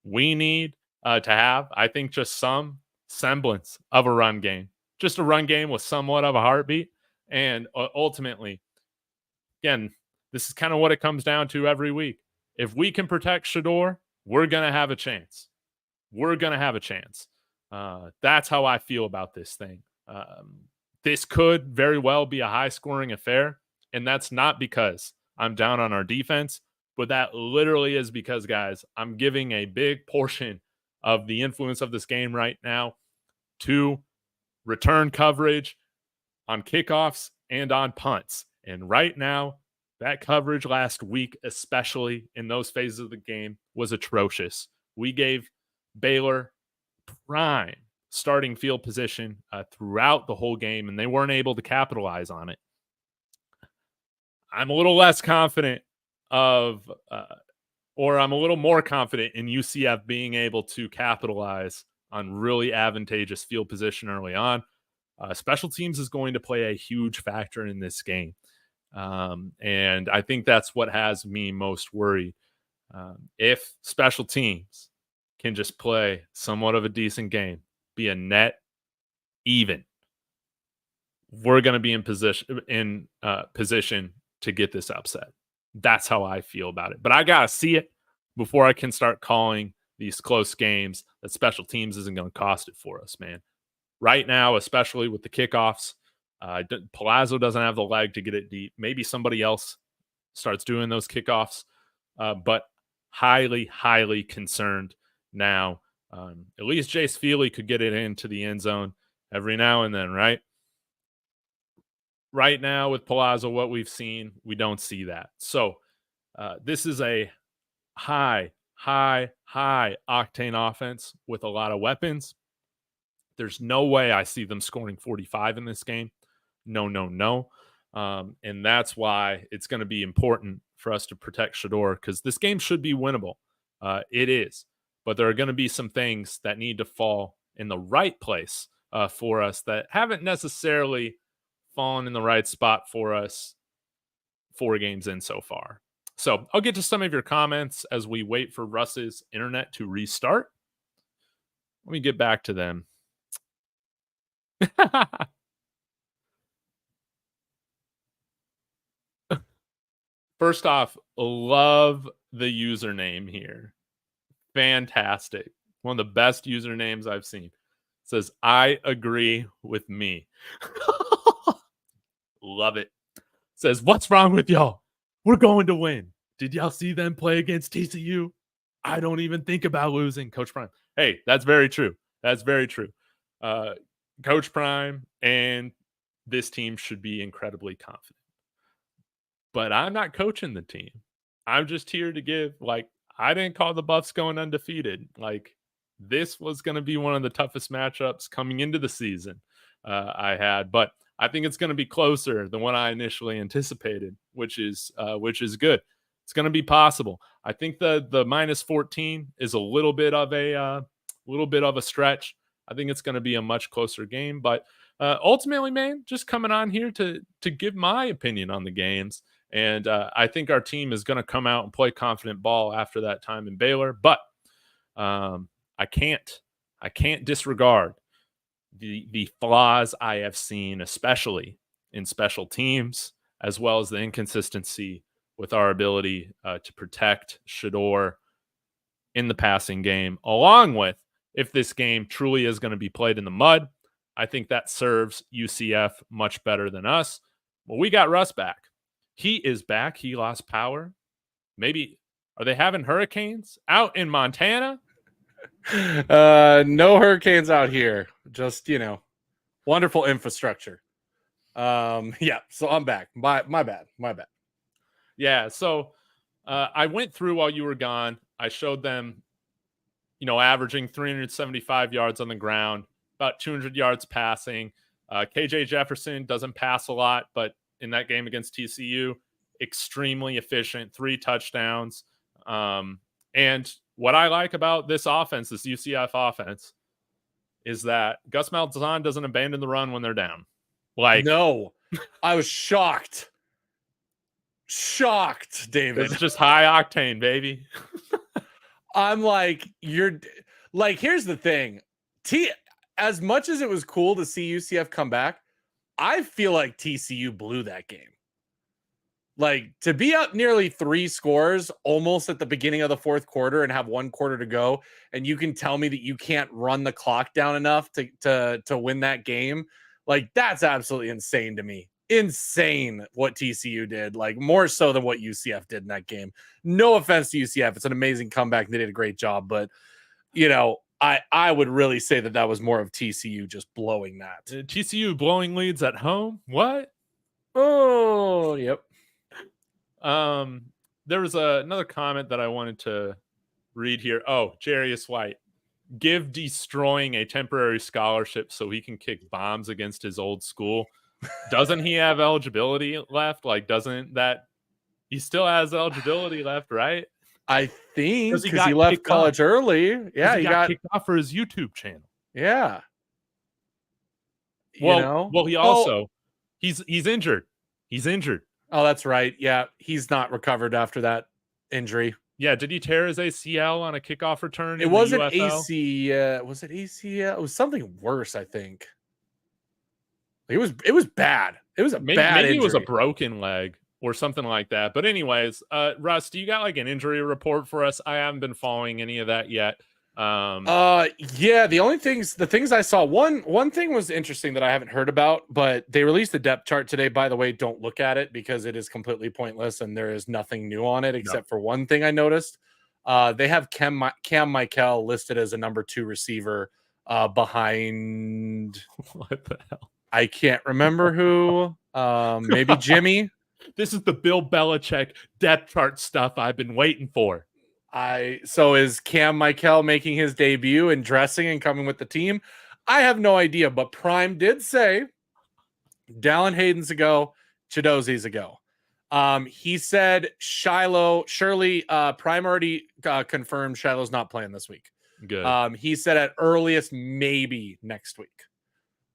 We need to have, I think, just some semblance of a run game, just a run game with somewhat of a heartbeat. And ultimately, again, this is kind of what it comes down to every week. If we can protect Shador, we're going to have a chance. That's how I feel about this thing. This could very well be a high-scoring affair, and that's not because I'm down on our defense, But that literally is because, guys, I'm giving a big portion of the influence of this game right now to return coverage on kickoffs and on punts. And right now, that coverage last week, especially in those phases of the game, was atrocious. We gave Baylor prime starting field position throughout the whole game, and they weren't able to capitalize on it. I'm a little less confident of, or I'm a little more confident in UCF being able to capitalize on really advantageous field position early on. Special teams is going to play a huge factor in this game. And I think that's what has me most worried. If special teams can just play somewhat of a decent game, be a net even, we're going to be in position to get this upset. That's how I feel about it. But I got to see it before I can start calling these close games that special teams isn't going to cost it for us, man. Right now, especially with the kickoffs, Palazzo doesn't have the leg to get it deep. Maybe somebody else starts doing those kickoffs, but highly, highly concerned now. At least Jace Feely could get it into the end zone every now and then, right? Right now with Palazzo, what we've seen, we don't see that. So this is a high octane offense with a lot of weapons. There's no way I see them scoring 45 in this game. No. And that's why it's going to be important for us to protect Shedeur, because this game should be winnable. It is. But there are going to be some things that need to fall in the right place for us that haven't necessarily fallen in the right spot for us 4 games in so far. So I'll get to some of your comments as we wait for Russ's internet to restart. Let me get back to them. First off, love the username here. Fantastic. One of the best usernames I've seen. It says, I agree with me. Love it. It says, what's wrong with y'all? We're going to win. Did y'all see them play against TCU? I don't even think about losing. Coach Prime. Hey, that's very true. That's very true. Coach Prime and this team should be incredibly confident. But I'm not coaching the team. I'm just here to give, I didn't call the Buffs going undefeated. This was going to be one of the toughest matchups coming into the season I had. But I think it's going to be closer than what I initially anticipated, which is good. It's going to be possible. I think the -14 is a little bit of a stretch. I think it's going to be a much closer game. But ultimately, man, just coming on here to give my opinion on the games. And I think our team is going to come out and play confident ball after that time in Baylor. But I can't disregard the flaws I have seen, especially in special teams, as well as the inconsistency with our ability to protect Shedeur in the passing game, along with, if this game truly is going to be played in the mud, I think that serves UCF much better than us. Well, we got Russ back. He is back. He lost power. Maybe, are they having hurricanes out in Montana? No hurricanes out here. Just, wonderful infrastructure. Yeah, so I'm back. My bad. Yeah, so I went through while you were gone. I showed them, averaging 375 yards on the ground, about 200 yards passing. KJ Jefferson doesn't pass a lot, but in that game against TCU, extremely efficient, 3 touchdowns. And what I like about this offense, this UCF offense, is that Gus Malzahn doesn't abandon the run when they're down. No, I was shocked. Shocked, David. It's just high octane, baby. I'm here's the thing. As much as it was cool to see UCF come back, I feel like TCU blew that game. To be up nearly 3 scores almost at the beginning of the 4th quarter and have 1 quarter to go, and you can tell me that you can't run the clock down enough to win that game. That's absolutely insane to me. insane what TCU did, like more so than what UCF did in that game. No offense to UCF. It's an amazing comeback. And they did a great job. But, I would really say that was more of TCU just blowing that. TCU blowing leads at home? What? Oh, yep. There was another comment that I wanted to read here. Oh, Jarius White. Give destroying a temporary scholarship so he can kick bombs against his old school. Doesn't he have eligibility left? Like, he still has eligibility left, right? I think because he left college early. Yeah, he got kicked off for his YouTube channel. Yeah. Well, he also he's injured. He's injured. Oh, that's right. Yeah, he's not recovered after that injury. Yeah, did he tear his ACL on a kickoff return? It wasn't ACL. Was it ACL? It was something worse, I think. It was bad. It was maybe injury. It was a broken leg or something like that. But anyways, Russ, do you got like an injury report for us? I haven't been following any of that yet. Yeah, the things I saw, one thing was interesting that I haven't heard about, but they released the depth chart today. By the way, don't look at it because it is completely pointless and there is nothing new on it except for one thing I noticed. They have Cam Michael listed as a number 2 receiver behind what the hell? I can't remember who. Maybe Jimmy. This is the Bill Belichick depth chart stuff I've been waiting for. So is Cam Michael making his debut and dressing and coming with the team? I have no idea, but Prime did say Dallin Hayden's a go, Chidoze's a go. He said Shurley, Prime already confirmed Shiloh's not playing this week. Good. He said at earliest maybe next week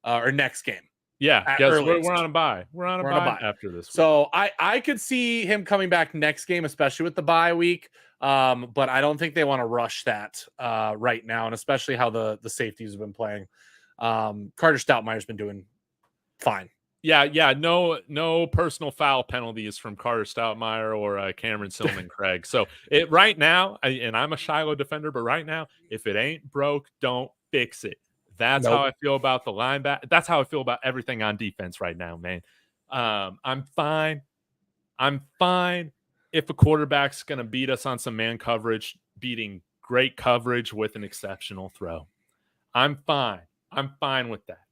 or next game. Yeah, guess we're on a bye. We're on a bye after this week. So I could see him coming back next game, especially with the bye week. But I don't think they want to rush that right now, and especially how the safeties have been playing. Carter Stoutmire's been doing fine. Yeah. No personal foul penalties from Carter Stoutmire or Cameron Silman Craig. So right now, and I'm a Shiloh defender, but right now, if it ain't broke, don't fix it. That's how I feel about the linebacker. That's how I feel about everything on defense right now, man. I'm fine. If a quarterback's going to beat us on some man coverage, beating great coverage with an exceptional throw. I'm fine. I'm fine with that.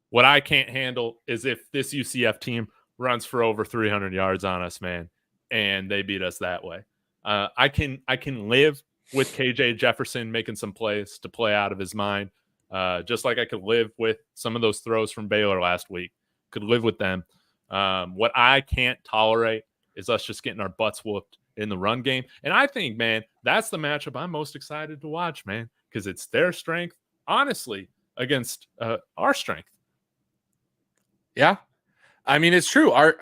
What I can't handle is if this UCF team runs for over 300 yards on us, man, and they beat us that way. I can live with KJ Jefferson making some plays to play out of his mind, just like I could live with some of those throws from Baylor last week. Could live with them. What I can't tolerate is us just getting our butts whooped in the run game. And I think, man, that's the matchup I'm most excited to watch, man, because it's their strength, honestly, against our strength. Yeah. I mean, it's true. I'm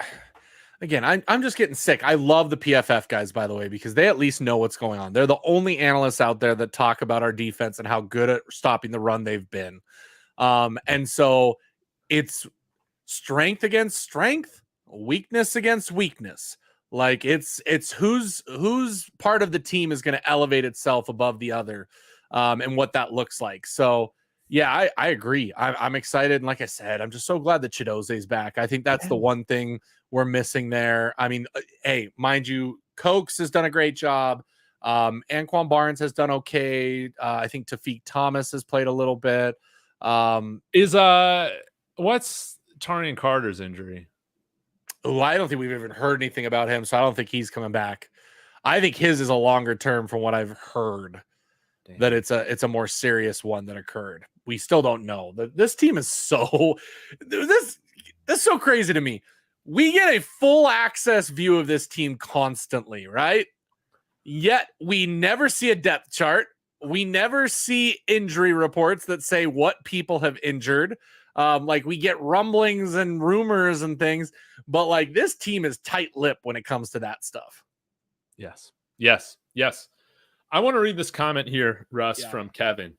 just getting sick. I love the PFF guys, by the way, because they at least know what's going on. They're the only analysts out there that talk about our defense and how good at stopping the run they've been. And so it's strength against strength, weakness against weakness. Like it's who's part of the team is going to elevate itself above the other, and what that looks like. So yeah, I agree. I'm excited. And like I said, I'm just so glad that Chidoze's back. I think that's the one thing we're missing there. I mean, hey, mind you, Cokes has done a great job. Anquan Barnes has done okay. I think Tafiq Thomas has played a little bit. What's Tarian Carter's injury? Oh, I don't think we've even heard anything about him, so I don't think he's coming back. I think his is a longer term from what I've heard. Damn. That it's a more serious one that occurred. We still don't know. This team is so this is so crazy to me. We get a full access view of this team constantly, right? Yet we never see a depth chart. We never see injury reports that say what people have injured. Like we get rumblings and rumors and things, but like this team is tight-lipped when it comes to that stuff. Yes. I want to read this comment here, Russ, from Kevin.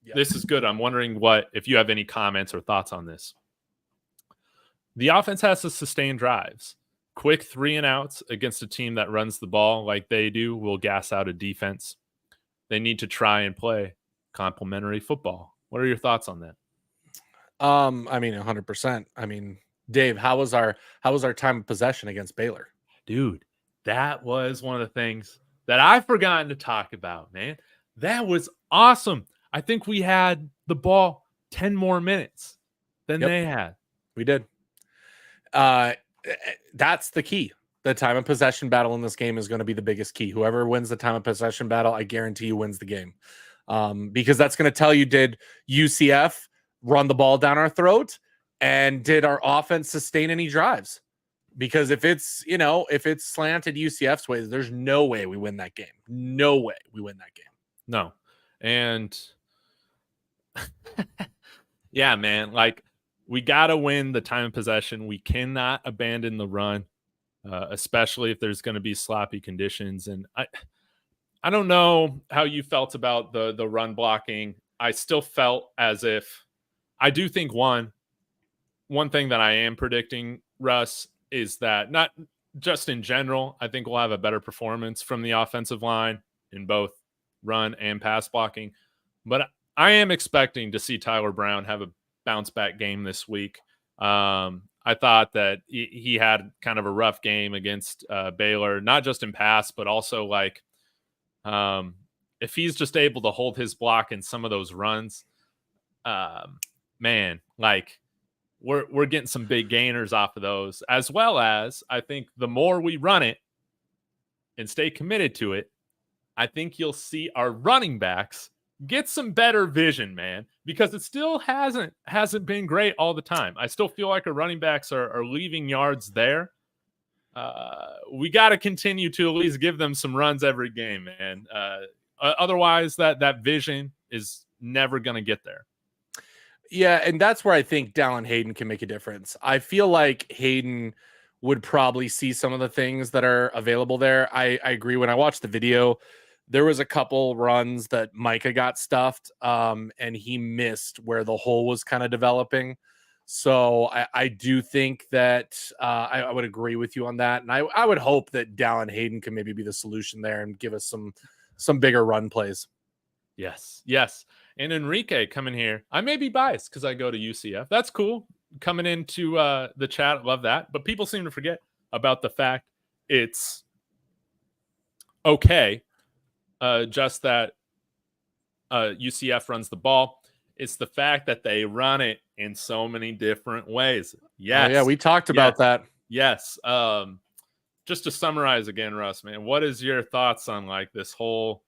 Yep. This is good. I'm wondering if you have any comments or thoughts on this. The offense has to sustain drives. Quick 3-and-outs against a team that runs the ball like they do will gas out a defense. They need to try and play complementary football. What are your thoughts on that? I mean, 100%. I mean, Dave, how was our time of possession against Baylor? Dude, that was one of the things that I've forgotten to talk about, man. That was awesome. I think we had the ball 10 more minutes than they had. We did. That's the key. The time of possession battle in this game is going to be the biggest key. Whoever wins the time of possession battle, I guarantee you wins the game. Because that's going to tell you, did UCF run the ball down our throat, and did our offense sustain any drives? Because if it's slanted UCF's way, there's no way we win that game. No way we win that game. No. And yeah, man, like, we got to win the time of possession. We cannot abandon the run, especially if there's going to be sloppy conditions. And I don't know how you felt about the run blocking. I still felt as if, I do think one thing that I am predicting, Russ, is that, not just in general, I think we'll have a better performance from the offensive line in both run and pass blocking. But I am expecting to see Tyler Brown have a bounce back game this week. I thought that he had kind of a rough game against Baylor, not just in pass, but also like, if he's just able to hold his block in some of those runs, man, like, we're getting some big gainers off of those, as well as, I think the more we run it and stay committed to it, I think you'll see our running backs get some better vision, man, because it still hasn't been great all the time. I still feel like our running backs are leaving yards there. We got to continue to at least give them some runs every game, man. Otherwise, that vision is never going to get there. Yeah, and that's where I think Dallin Hayden can make a difference. I feel like Hayden would probably see some of the things that are available there. I agree. When I watched the video, there was a couple runs that Micah got stuffed, and he missed where the hole was kind of developing. So I do think that I would agree with you on that. And I would hope that Dallin Hayden can maybe be the solution there and give us some bigger run plays. Yes. And Enrique coming here. I may be biased because I go to UCF. That's cool. Coming into the chat. Love that. But people seem to forget about the fact it's okay. Just that UCF runs the ball. It's the fact that they run it in so many different ways. Yes. Oh, yeah, we talked about that. Yes. Just to summarize again, Russ, man, what is your thoughts on like this whole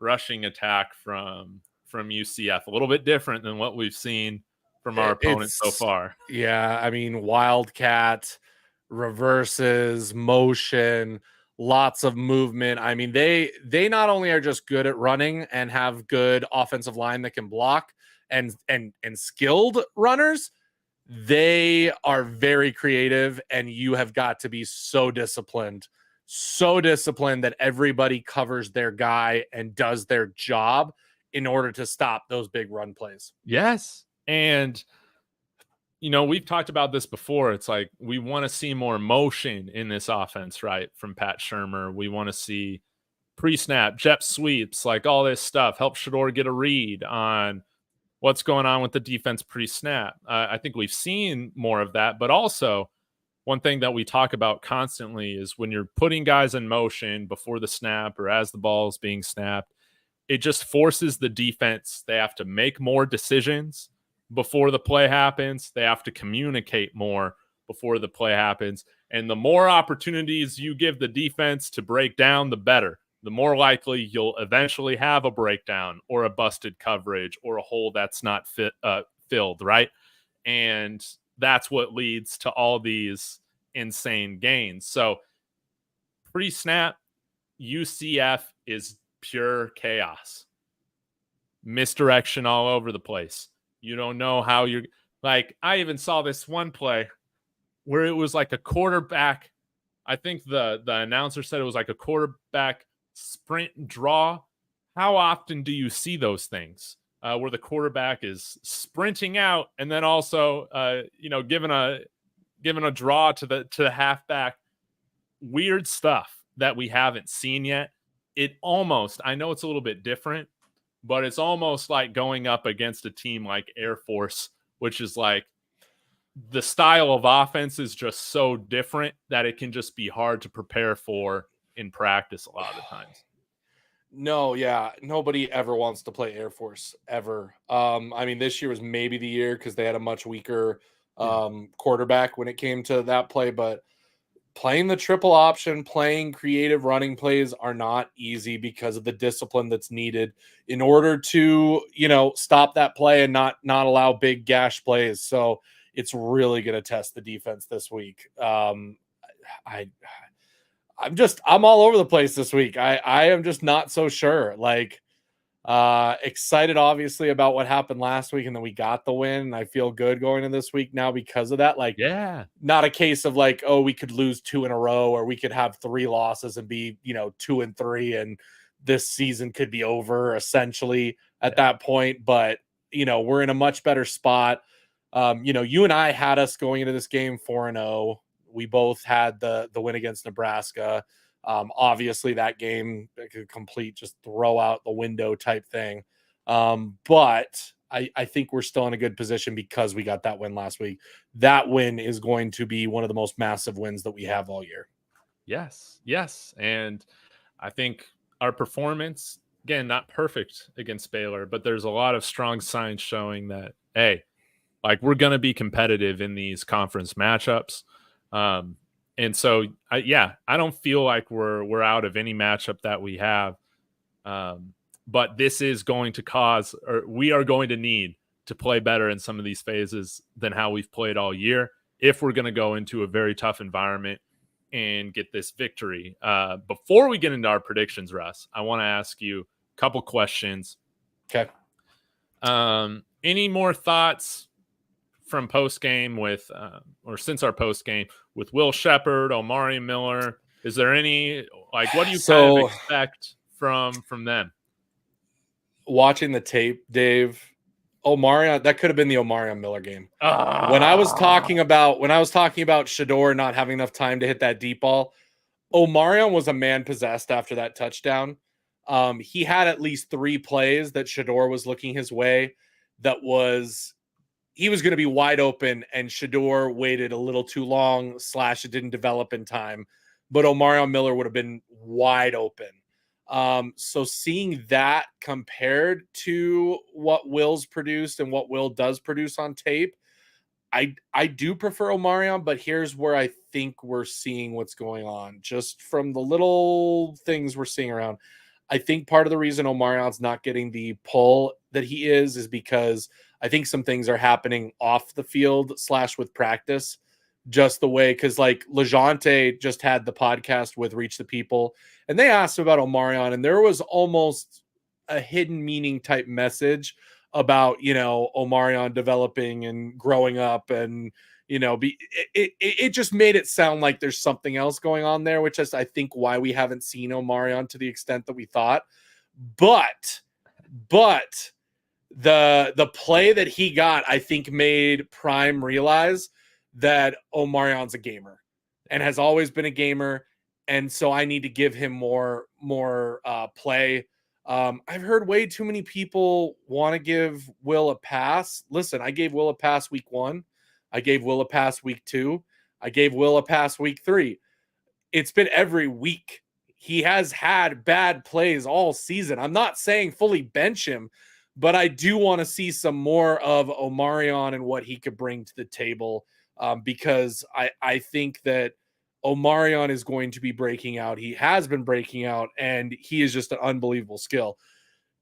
rushing attack from UCF? A little bit different than what we've seen from our opponents so far. Yeah, I mean, wildcat, reverses, motion, lots of movement. I mean, they not only are just good at running and have good offensive line that can block and skilled runners, they are very creative, and you have got to be so disciplined that everybody covers their guy and does their job in order to stop those big run plays. Yes. And, we've talked about this before. It's like, we want to see more motion in this offense, right? From Pat Shurmur. We want to see pre-snap, jet sweeps, like all this stuff. Help Shador get a read on what's going on with the defense pre-snap. I think we've seen more of that, but also one thing that we talk about constantly is when you're putting guys in motion before the snap or as the ball is being snapped, it just forces the defense. They have to make more decisions before the play happens. They have to communicate more before the play happens. And the more opportunities you give the defense to break down, the better. The more likely you'll eventually have a breakdown or a busted coverage or a hole that's not filled, right? And that's what leads to all these insane gains. So pre-snap, UCF is pure chaos. Misdirection all over the place. You don't know how you're, like, I even saw this one play where it was like a quarterback. I think the announcer said it was like a quarterback sprint draw. How often do you see those things where the quarterback is sprinting out and then also giving a draw to the halfback? Weird stuff that we haven't seen yet. It almost, I know it's a little bit different, but it's almost like going up against a team like Air Force, which is like the style of offense is just so different that it can just be hard to prepare for in practice a lot of the times. No, yeah, nobody ever wants to play Air Force ever. I mean, this year was maybe the year because they had a much weaker quarterback when it came to that play, but playing the triple option, playing creative running plays are not easy because of the discipline that's needed in order to, stop that play and not allow big gash plays. So it's really going to test the defense this week. I'm all over the place this week. I am just not so sure. Like, excited obviously about what happened last week, and then we got the win. And I feel good going into this week now because of that. Like, Yeah. not a case of like, oh, we could lose 2 in a row, or we could have 3 losses and be, 2-3, and this season could be over essentially at that point. But, we're in a much better spot. You and I had us going into this game 4-0. We both had the win against Nebraska. Obviously, that game could complete just throw out the window type thing. But I think we're still in a good position because we got that win last week. That win is going to be one of the most massive wins that we have all year. Yes. And I think our performance, again, not perfect against Baylor, but there's a lot of strong signs showing that, hey, like we're going to be competitive in these conference matchups. And so, I don't feel like we're out of any matchup that we have. But this is going to cause, or we are going to need to play better in some of these phases than how we've played all year if we're going to go into a very tough environment and get this victory. Before we get into our predictions, Russ, I want to ask you a couple questions. Okay. Any more thoughts from post game with, or since our post game with Will Shepherd, Omari Miller? Is there any, like, what do you kind of expect from them? Watching the tape, Dave, Omarion, that could have been the Omarion Miller game. When I was talking about Shedeur not having enough time to hit that deep ball, Omarion was a man possessed after that touchdown. He had at least 3 plays that Shedeur was looking his way he was going to be wide open, and Shedeur waited a little too long / it didn't develop in time, but Omarion Miller would have been wide open. So seeing that compared to what Will's produced and what Will does produce on tape, I do prefer Omarion, but here's where I think we're seeing what's going on. Just from the little things we're seeing around, I think part of the reason Omarion's not getting the pull that he is because I think some things are happening off the field / with practice. Just the way, because like LeJohntay just had the podcast with Reach the People, and they asked about Omarion, and there was almost a hidden meaning type message about, Omarion developing and growing up, and, it just made it sound like there's something else going on there, which is, I think, why we haven't seen Omarion to the extent that we thought. But the play that he got, I think, made Prime realize that Omarion's a gamer and has always been a gamer. And so I need to give him more play. I've heard way too many people want to give Will a pass. Listen, I gave Will a pass week 1. I gave Will a pass week 2. I gave Will a pass week 3. It's been every week. He has had bad plays all season. I'm not saying fully bench him, but I do want to see some more of Omarion and what he could bring to the table. Because I think that Omarion is going to be breaking out. He has been breaking out, and he is just an unbelievable skill.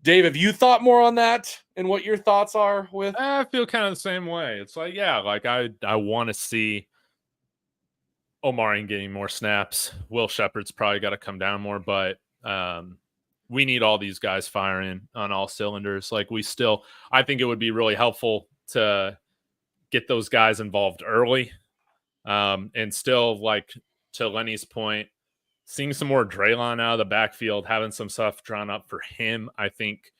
Dave, have you thought more on that and what your thoughts are with? I feel kind of the same way. It's like, I want to see Omarion getting more snaps. Will Shepherd's probably got to come down more, but we need all these guys firing on all cylinders. Like I think it would be really helpful to get those guys involved early. And still, like, to Lenny's point, seeing some more Draylon out of the backfield, having some stuff drawn up for him, I think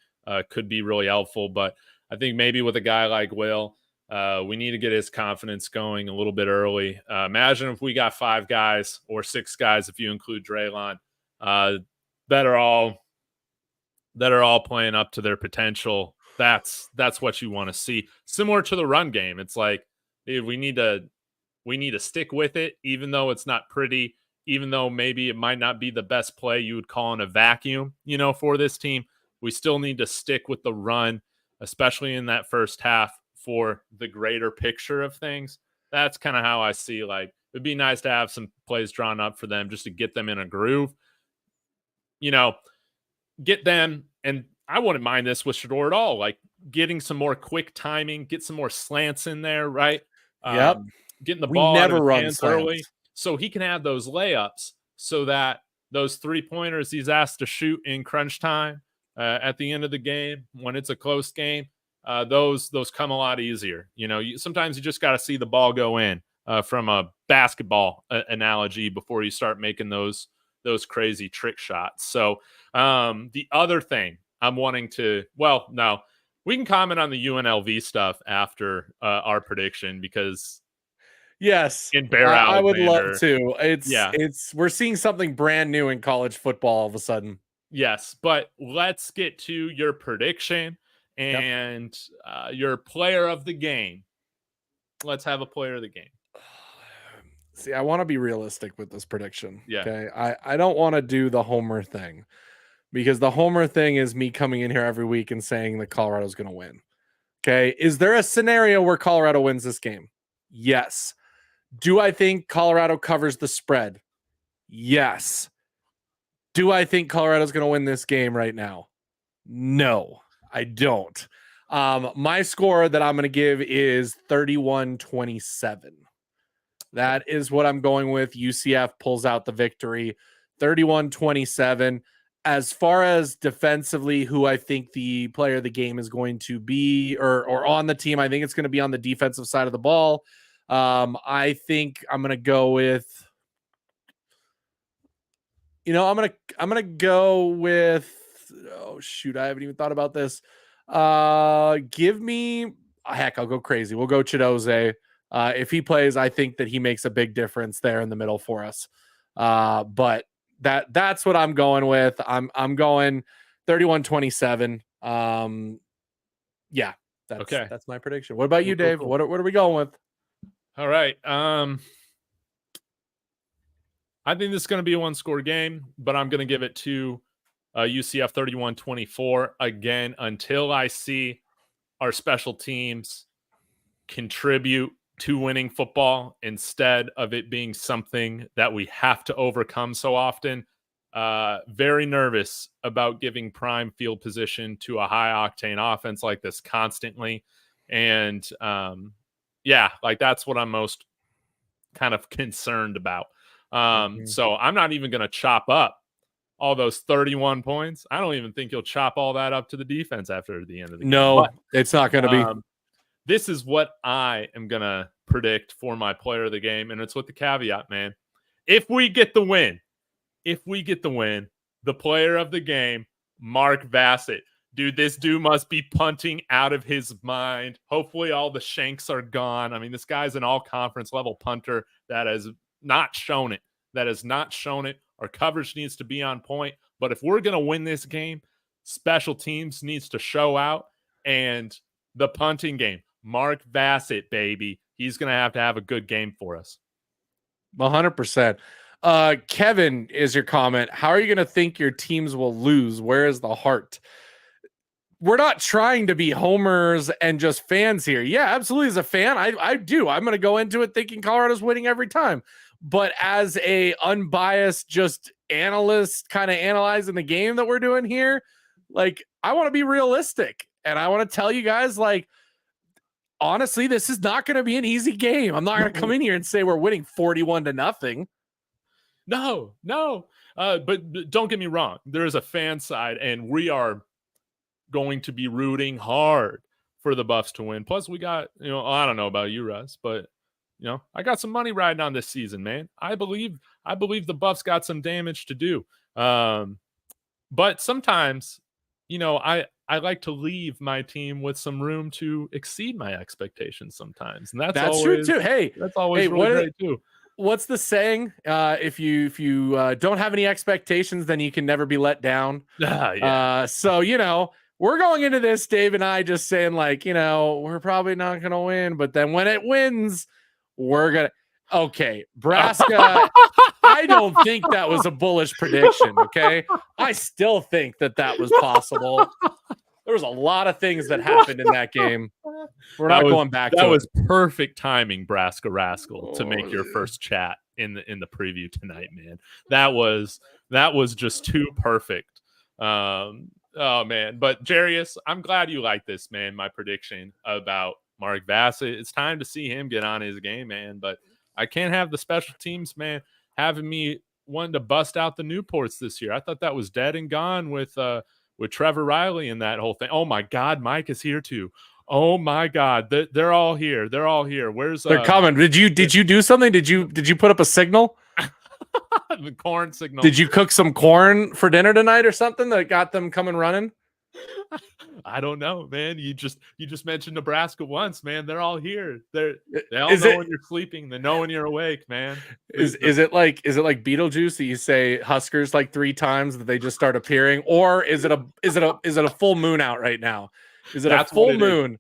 could be really helpful. But I think maybe with a guy like Will, we need to get his confidence going a little bit early. Imagine if we got 5 guys or 6 guys, if you include Draylon, that are all playing up to their potential. That's what you want to see. Similar to the run game. It's like, We need to stick with it, even though it's not pretty, even though maybe it might not be the best play you would call in a vacuum, for this team. We still need to stick with the run, especially in that first half for the greater picture of things. That's kind of how I see, like, it'd be nice to have some plays drawn up for them just to get them in a groove, get them. And I wouldn't mind this with Shador at all, like getting some more quick timing, get some more slants in there, right? Yep. Getting the We ball out of never his run hands slants. early so he can have those layups, so that those 3-pointers he's asked to shoot in crunch time at the end of the game, when it's a close game, those come a lot easier. Sometimes you just got to see the ball go in, from a basketball analogy, before you start making those crazy trick shots. So the other thing I'm wanting to, no, we can comment on the UNLV stuff after our prediction, because yes, in Bear I would love Alexander, to. It's we're seeing something brand new in college football all of a sudden. Yes, but let's get to your prediction and your player of the game. Let's have a player of the game. See, I want to be realistic with this prediction. Yeah. Okay. I don't want to do the homer thing, because the homer thing is me coming in here every week and saying that Colorado's going to win. Okay. Is there a scenario where Colorado wins this game? Yes. Do I think Colorado covers the spread? Yes. Do I think Colorado's going to win this game right now? No, I don't. My score that I'm going to give is 31-27. That is what I'm going with. UCF pulls out the victory, 31-27. As far as defensively, who I think the player of the game is going to be, or on the team, I think it's going to be on the defensive side of the ball. I think I'm going to go with, I'm going to go with, oh shoot, I haven't even thought about this. Give me, heck, I'll go crazy. We'll go Chidoze. If he plays, I think that he makes a big difference there in the middle for us. But that's what I'm going with. I'm going 31-27. Yeah, that's my prediction. What about you, Dave? Cool. What are we going with? All right. I think this is going to be a one-score game, but I'm going to give it to UCF 31-24 again, until I see our special teams contribute to winning football instead of it being something that we have to overcome so often. Very nervous about giving prime field position to a high-octane offense like this constantly. And, like that's what I'm most kind of concerned about. So I'm not even going to chop up all those 31 points. I don't even think you'll chop all that up to the defense after the end of the game. No, it's not going to be. This is what I am going to predict for my player of the game, and it's with the caveat, man. If we get the win, the player of the game, Mark Bassett. Dude, this dude must be punting out of his mind. Hopefully all the shanks are gone. I mean, this guy's an all-conference level punter that has not shown it. Our coverage needs to be on point. But if we're going to win this game, special teams needs to show out. And the punting game, Mark Bassett, baby. He's going to have a good game for us. 100%. Kevin is your comment. How are you going to think your teams will lose? Where is the heart? We're not trying to be homers and just fans here. Yeah, absolutely. As a fan, I do. I'm going to go into it thinking Colorado's winning every time. But as a unbiased, just analyst kind of analyzing the game that we're doing here, like, I want to be realistic. And I want to tell you guys, like, honestly, this is not going to be an easy game. I'm not going to come in here and say we're winning 41-0. No. But don't get me wrong. There is a fan side, and we are going to be rooting hard for the Buffs to win. Plus, we got, I don't know about you, Russ, but I got some money riding on this season, man. I believe the Buffs got some damage to do. But sometimes, I like to leave my team with some room to exceed my expectations sometimes. And that's always true too. Hey, that's always really great too. What's the saying? If you don't have any expectations, then you can never be let down. Yeah. So, we're going into this, Dave and I, just saying like, we're probably not going to win, but then when it wins, we're going to. Okay, Nebraska. I don't think that was a bullish prediction. Okay, I still think that was possible. There was a lot of things that happened in that game. We're not going back to it. That was perfect timing, Braska Rascal, to make your first chat in the preview tonight, man. That was just too perfect. Oh man. But Jarius, I'm glad you like this, man. My prediction about Mark Bassett. It's time to see him get on his game, man. But I can't have the special teams, man, having me wanting to bust out the Newports this year. I thought that was dead and gone with Trevor Riley and that whole thing. Oh my God, Mike is here too. Oh my God, they're all here. They're all here. Where's they're coming? Did you do something? Did you put up a signal? The corn signal. Did you cook some corn for dinner tonight or something that got them coming running? I don't know, man. You just mentioned Nebraska once, man. They're all here. They all know when you're sleeping. They know when you're awake, man. Is it like Beetlejuice that you say Huskers like 3 times that they just start appearing, or is it a full moon out right now? Is it a full moon?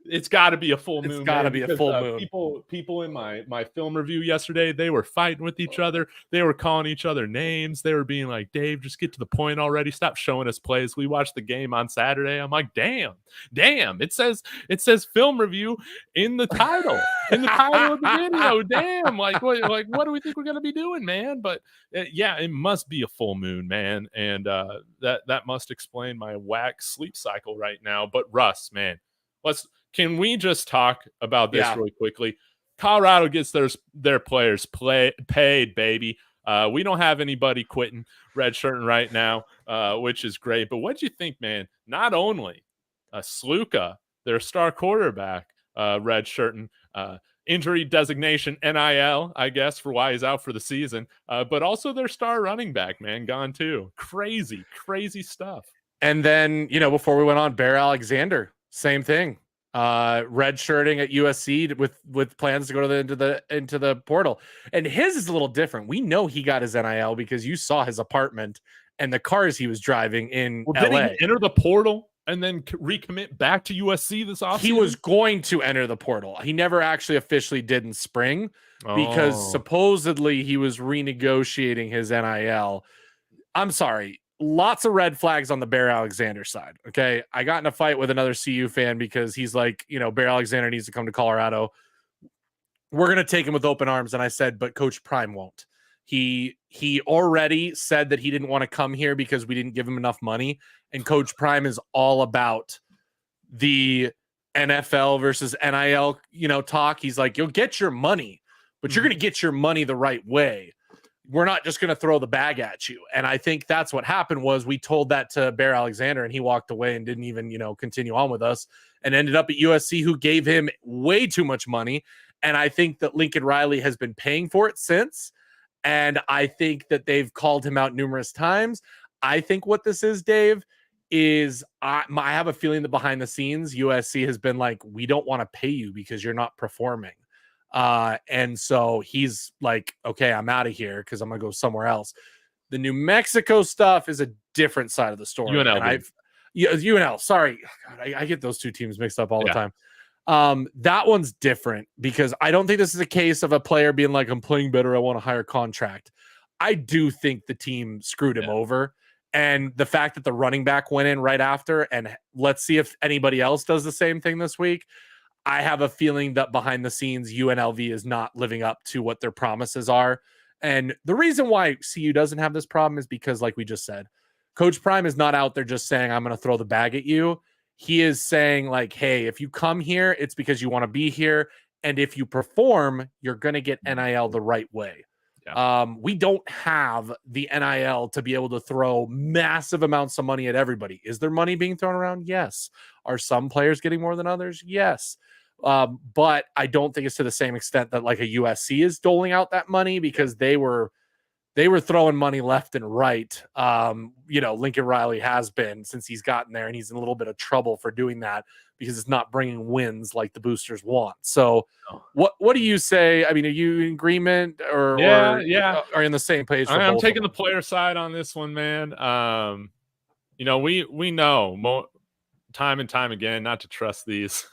It's got to be a full moon. It's got to be a full moon. People in my film review yesterday, they were fighting with each other. They were calling each other names. They were being like, "Dave, just get to the point already. Stop showing us plays. We watched the game on Saturday." I'm like, "Damn. It says film review in the title, of the video. Damn. Like what do we think we're gonna be doing, man?" But yeah, it must be a full moon, man, and that must explain my whack sleep cycle right now. But Russ, man, can we just talk about this really quickly? Colorado gets their players paid, baby. We don't have anybody quitting redshirting right now, which is great. But what do you think, man? Not only Sluka, their star quarterback, redshirting, injury designation NIL, I guess, for why he's out for the season, but also their star running back, man, gone too. Crazy stuff. And then, before we went on, Bear Alexander, same thing. Redshirting at USC with plans to go into the portal, and his is a little different. We know he got his NIL because you saw his apartment and the cars he was driving in LA. Did he enter the portal and then recommit back to USC this offseason? He was going to enter the portal. He never actually officially did in spring because supposedly he was renegotiating his NIL. I'm sorry. Lots of red flags on the Bear Alexander side. Okay. I got in a fight with another CU fan because he's like, Bear Alexander needs to come to Colorado. We're going to take him with open arms. And I said, but Coach Prime won't. He already said that he didn't want to come here because we didn't give him enough money. And Coach Prime is all about the NFL versus NIL, talk. He's like, you'll get your money, but you're going to get your money the right way. We're not just going to throw the bag at you. And I think that's what happened was we told that to Bear Alexander and he walked away and didn't even, continue on with us and ended up at USC, who gave him way too much money. And I think that Lincoln Riley has been paying for it since. And I think that they've called him out numerous times. I think what this is, Dave, is I have a feeling that behind the scenes, USC has been like, we don't want to pay you because you're not performing. And so he's like, okay, I'm out of here because I'm gonna go somewhere else. The New Mexico stuff is a different side of the story. UNL. Sorry, God, I get those two teams mixed up all the time. That one's different because I don't think this is a case of a player being like, I'm playing better, I want a higher contract. I do think the team screwed him over. And the fact that the running back went in right after, and let's see if anybody else does the same thing this week. I have a feeling that behind the scenes, UNLV is not living up to what their promises are. And the reason why CU doesn't have this problem is because, like we just said, Coach Prime is not out there just saying, I'm going to throw the bag at you. He is saying like, hey, if you come here, it's because you want to be here. And if you perform, you're going to get NIL the right way. Yeah. We don't have the NIL to be able to throw massive amounts of money at everybody. Is there money being thrown around? Yes. Are some players getting more than others? Yes. But I don't think it's to the same extent that like a USC is doling out that money because they were throwing money left and right. Lincoln Riley has been since he's gotten there, and he's in a little bit of trouble for doing that because it's not bringing wins like the boosters want. So what do you say? I mean, are you in agreement or are in the same page? I'm taking the player side on this one, man. We know time and time again not to trust these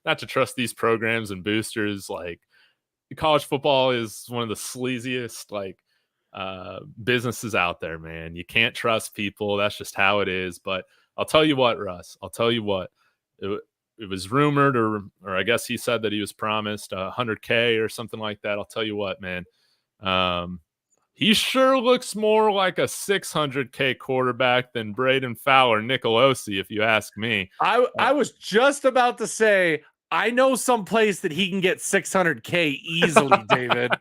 not to trust these programs and boosters. Like, college football is one of the sleaziest businesses out there, man. You can't trust people. That's just how it is. But I'll tell you what, Russ, I'll tell you what, it was rumored, or I guess he said that he was promised $100K or something like that. I'll tell you what, man. He sure looks more like a $600K quarterback than Braden Fowler Nicolosi, if you ask me. I was just about to say, I know some place that he can get $600K easily, David.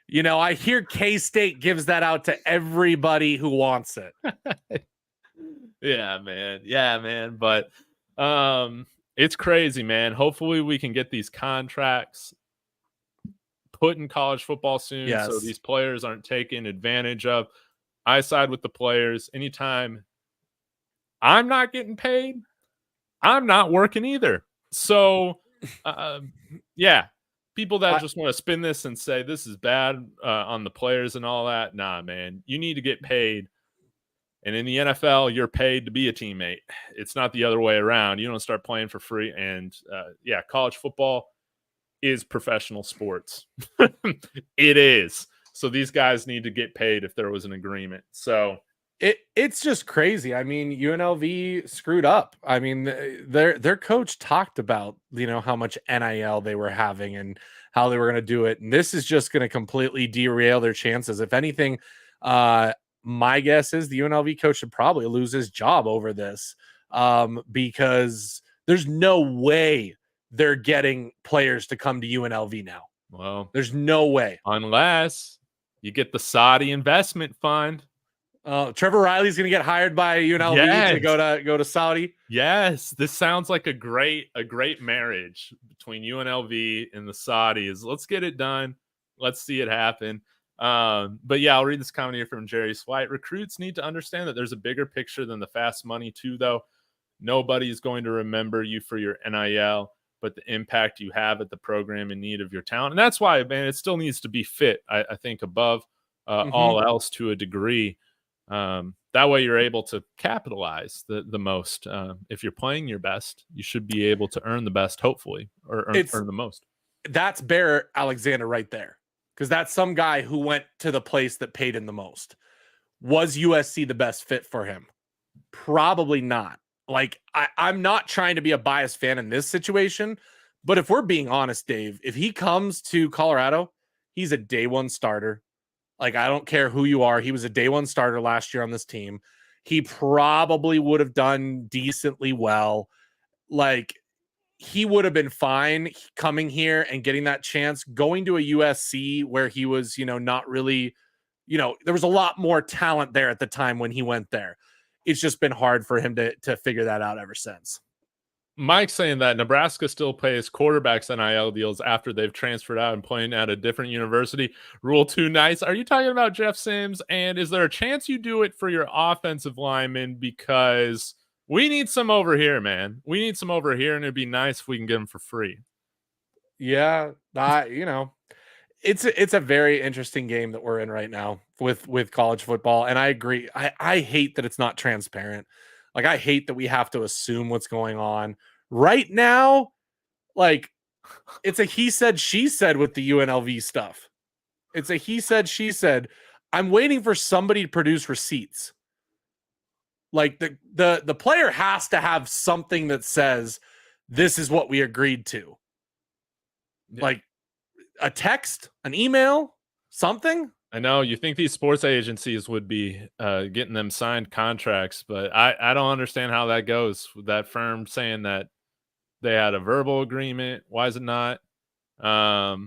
You know, I hear K-State gives that out to everybody who wants it. Yeah, man. But it's crazy, man. Hopefully we can get these contracts put in college football soon, so these players aren't taken advantage of. I side with the players. Anytime I'm not getting paid, I'm not working either. So, yeah, people that just want to spin this and say this is bad on the players and all that, nah, man. You need to get paid. And in the NFL, you're paid to be a teammate. It's not the other way around. You don't start playing for free. And, college football is professional sports. It is. So these guys need to get paid if there was an agreement. So it's just crazy. I mean, UNLV screwed up. I mean, their coach talked about, you know, how much NIL they were having and how they were going to do it. And this is just going to completely derail their chances. If anything, my guess is the UNLV coach should probably lose his job over this, because there's no way they're getting players to come to UNLV now. Well, there's no way. Unless you get the Saudi investment fund. Trevor Riley's going to get hired by UNLV to go to Saudi. Yes, this sounds like a great marriage between UNLV and the Saudis. Let's get it done. Let's see it happen. But yeah, I'll read this comment here from Jerry Swight. Recruits need to understand that there's a bigger picture than the fast money too, though. Nobody's going to remember you for your NIL, but the impact you have at the program in need of your talent. And that's why, man, it still needs to be fit, I think, above all else to a degree. That way you're able to capitalize the most. If you're playing your best, you should be able to earn the best, hopefully, or earn the most. That's Bear Alexander right there, because that's some guy who went to the place that paid him the most. Was USC the best fit for him? Probably not. Like, I'm not trying to be a biased fan in this situation, but if we're being honest, Dave, if he comes to Colorado, he's a day one starter. Like, I don't care who you are. He was a day one starter last year on this team. He probably would have done decently well. Like, he would have been fine coming here and getting that chance, going to a USC where he was, not really, there was a lot more talent there at the time when he went there. It's just been hard for him to figure that out ever since. Mike's saying that Nebraska still pays quarterbacks NIL deals after they've transferred out and playing at a different university. Rule 2 nice. Are you talking about Jeff Sims? And is there a chance you do it for your offensive linemen? Because we need some over here, man. We need some over here, and it'd be nice if we can get them for free. Yeah, it's a very interesting game that we're in right now with college football. And I agree. I hate that it's not transparent. Like, I hate that we have to assume what's going on right now. Like, it's a he said, she said with the UNLV stuff. It's a he said, she said. I'm waiting for somebody to produce receipts. Like, the player has to have something that says this is what we agreed to. Yeah. Like a text, an email, something. I know you think these sports agencies would be getting them signed contracts, but I don't understand how that goes with that firm saying that they had a verbal agreement. Why is it not? But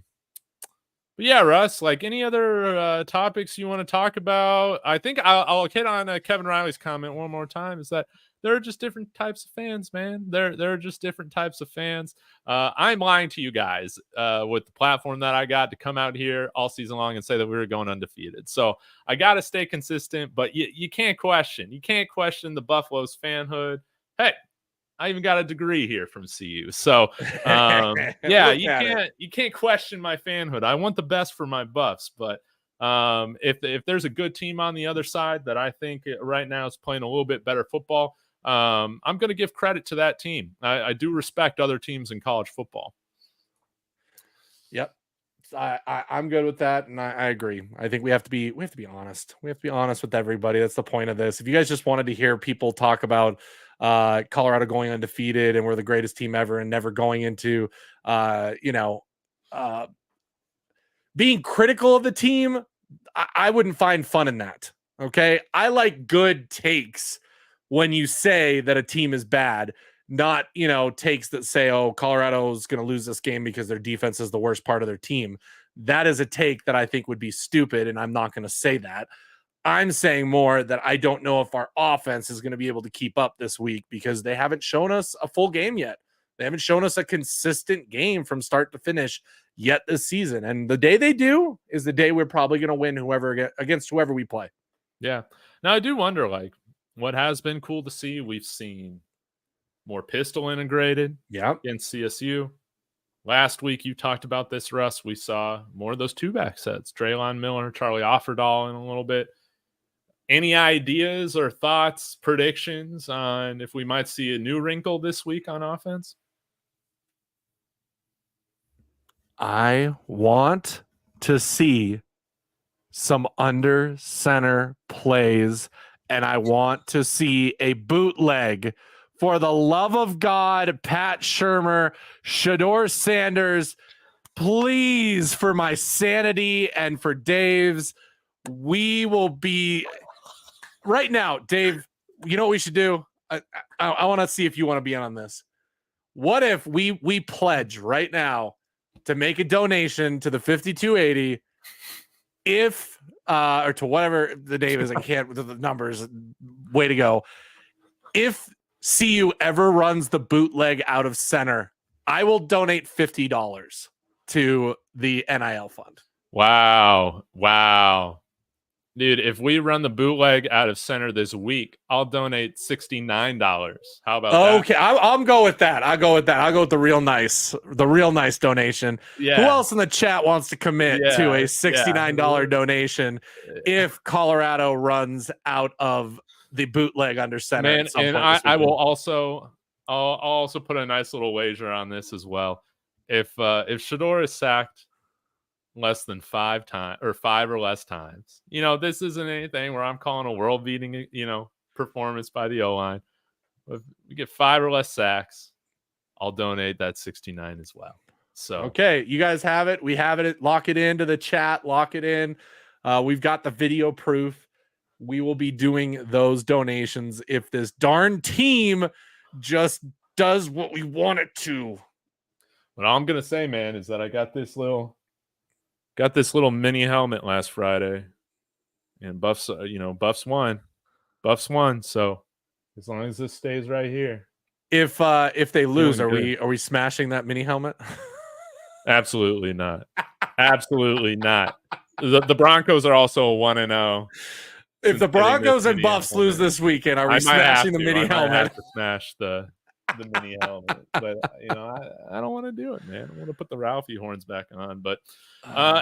yeah, Russ, like, any other topics you want to talk about? I think I'll hit on Kevin Riley's comment one more time, is that there are just different types of fans, man. There are just different types of fans. I'm lying to you guys with the platform that I got to come out here all season long and say that we were going undefeated. So I got to stay consistent, but you can't question. You can't question the Buffalo's fanhood. Hey, I even got a degree here from CU. So yeah, you can't question my fanhood. I want the best for my Buffs, but if there's a good team on the other side that I think right now is playing a little bit better football, I'm going to give credit to that team. I do respect other teams in college football. Yep. I'm good with that, and I agree. I think we have to be honest. We have to be honest with everybody. That's the point of this. If you guys just wanted to hear people talk about Colorado going undefeated and we're the greatest team ever and never going into being critical of the team, I wouldn't find fun in that. Okay, I like good takes when you say that a team is bad, not, takes that say, oh, Colorado's going to lose this game because their defense is the worst part of their team. That is a take that I think would be stupid, and I'm not going to say that. I'm saying more that I don't know if our offense is going to be able to keep up this week because they haven't shown us a full game yet. They haven't shown us a consistent game from start to finish yet this season. And the day they do is the day we're probably going to win against whoever we play. Yeah. Now, I do wonder, what has been cool to see, we've seen more pistol integrated against CSU. Last week, you talked about this, Russ. We saw more of those two-back sets. Draylon Miller, Charlie Offerdahl in a little bit. Any ideas or thoughts, predictions on if we might see a new wrinkle this week on offense? I want to see some under center plays, and I want to see a bootleg. For the love of God, Pat Shurmur, Shedeur Sanders, please, for my sanity and for Dave's, we will be right now. Dave, you know what we should do? I want to see if you want to be in on this. What if we pledge right now to make a donation to the 5280 or to whatever the name is? I can't with the numbers. Way to go. If CU ever runs the bootleg out of center, I will donate $50 to the NIL fund. Wow. Dude, if we run the bootleg out of center this week, I'll donate $69. How about that? Okay, I'll go with that. I'll go with the real nice donation. Yeah. Who else in the chat wants to commit to a $69 donation if Colorado runs out of the bootleg under center? Man, and I will also I'll also put a nice little wager on this as well. If Shedeur is sacked less than 5 times or 5 or less times, this isn't anything where I'm calling a world beating performance by the O-line. If we get 5 or less sacks, I'll donate that 69 as well. So okay, you guys have it. We have it. Lock it into the chat. Lock it in. We've got the video proof. We will be doing those donations if this darn team just does what we want it to. What I'm gonna say, man, is that I got this little mini helmet last Friday, and Buffs won. So as long as this stays right here, if they lose, are we smashing that mini helmet? Absolutely not. Absolutely not. The Broncos are also 1-0. If the Broncos and Buffs lose this weekend, are we smashing the mini helmet? I have to smash the mini helmet, but I don't want to do it, man. I want to put the Ralphie horns back on. But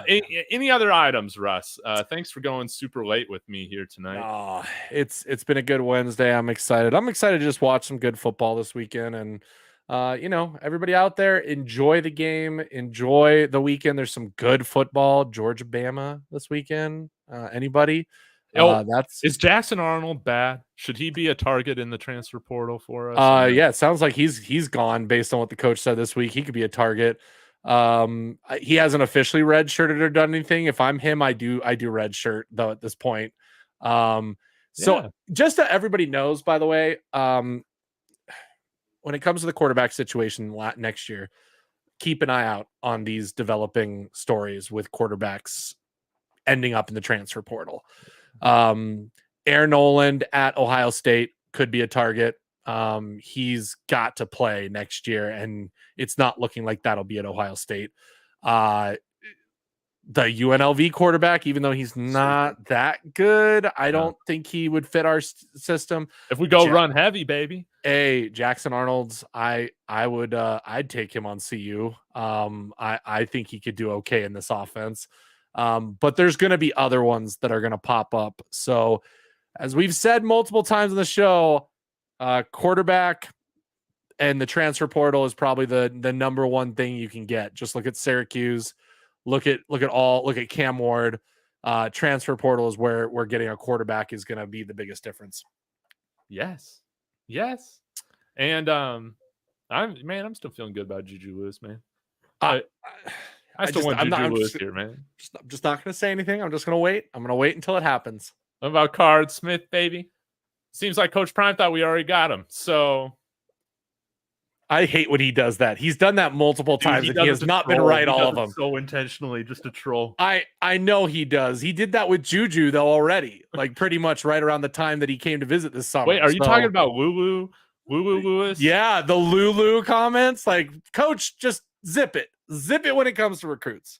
any other items, Russ? Thanks for going super late with me here tonight. It's been a good Wednesday. I'm excited. To just watch some good football this weekend, and everybody out there, enjoy the game, enjoy the weekend. There's some good football. Georgia, Bama this weekend. Anybody? Is Jackson Arnold bad? Should he be a target in the transfer portal for us? Yeah, it sounds like he's gone based on what the coach said this week. He could be a target. He hasn't officially redshirted or done anything. If I'm him, I do redshirt though at this point. So just so everybody knows, by the way, when it comes to the quarterback situation next year, keep an eye out on these developing stories with quarterbacks ending up in the transfer portal. Aaron Noland at Ohio State could be a target. He's got to play next year, and it's not looking like that'll be at Ohio State. The UNLV quarterback, even though he's not that good, I don't think he would fit our system. If we go run heavy, baby. Hey, Jackson Arnold's, I'd take him on CU. I think he could do okay in this offense. But there's going to be other ones that are going to pop up. So as we've said multiple times on the show, Quarterback and the transfer portal is probably the number one thing you can get. Just look at Syracuse, look at Cam Ward. Transfer portal is where getting a quarterback is going to be the biggest difference. Yes. And I'm still feeling good about Juju Lewis, man. I still want Juju Lewis here, man. I'm just not going to say anything. I'm just going to wait. I'm going to wait until it happens. What about Card Smith, baby? Seems like Coach Prime thought we already got him. So I hate when he does that. He's done that multiple times, and he has not been right all of them. So intentionally, just to troll. I know he does. He did that with Juju though already, like pretty much right around the time that he came to visit this summer. Wait, are you talking about Woo Lewis? Yeah, the Lulu comments. Like, Coach, just zip it when it comes to recruits.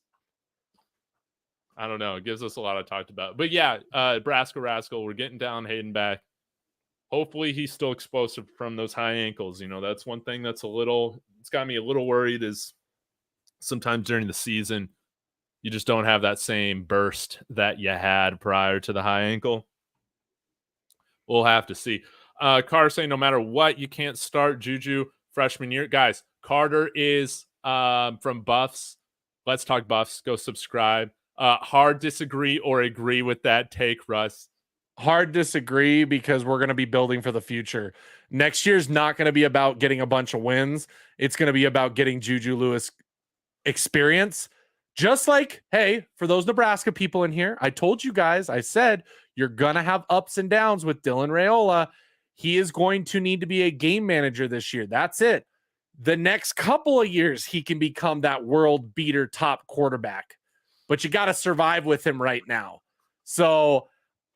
I don't know. It gives us a lot to talk about. But yeah, Nebraska Rascal, we're getting down Hayden back. Hopefully he's still explosive from those high ankles. You know, that's one thing it's got me a little worried is sometimes during the season, you just don't have that same burst that you had prior to the high ankle. We'll have to see. Carter saying no matter what, you can't start Juju freshman year. Guys, Carter is from Buffs. Let's Talk Buffs. Go subscribe. Hard disagree or agree with that take, Russ? Hard disagree, because we're going to be building for the future. Next year's not going to be about getting a bunch of wins. It's going to be about getting Juju Lewis experience. Just like, hey, for those Nebraska people in here, I told you guys, I said, you're going to have ups and downs with Dylan Raiola. He is going to need to be a game manager this year. That's it. The next couple of years, he can become that world beater top quarterback. But you got to survive with him right now. So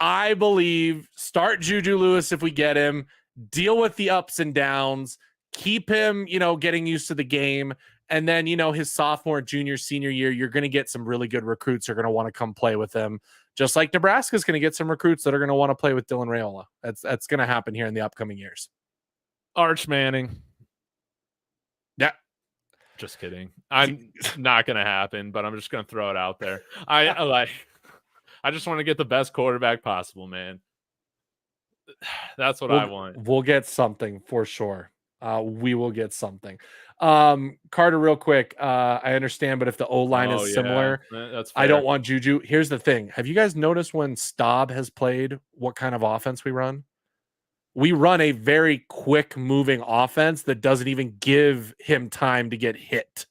I believe start Juju Lewis if we get him, deal with the ups and downs, keep him, getting used to the game. And then, his sophomore, junior, senior year, you're going to get some really good recruits who are going to want to come play with him. Just like Nebraska's going to get some recruits that are going to want to play with Dylan Raiola. That's going to happen here in the upcoming years. Arch Manning. Yeah. Just kidding. I'm not going to happen, but I'm just going to throw it out there. I just want to get the best quarterback possible, man. That's what I want. We'll get something for sure. We will get something. Carter, real quick. I understand, but if the O-line is similar, that's fair. I don't want Juju. Here's the thing. Have you guys noticed when Staub has played what kind of offense we run? We run a very quick moving offense that doesn't even give him time to get hit.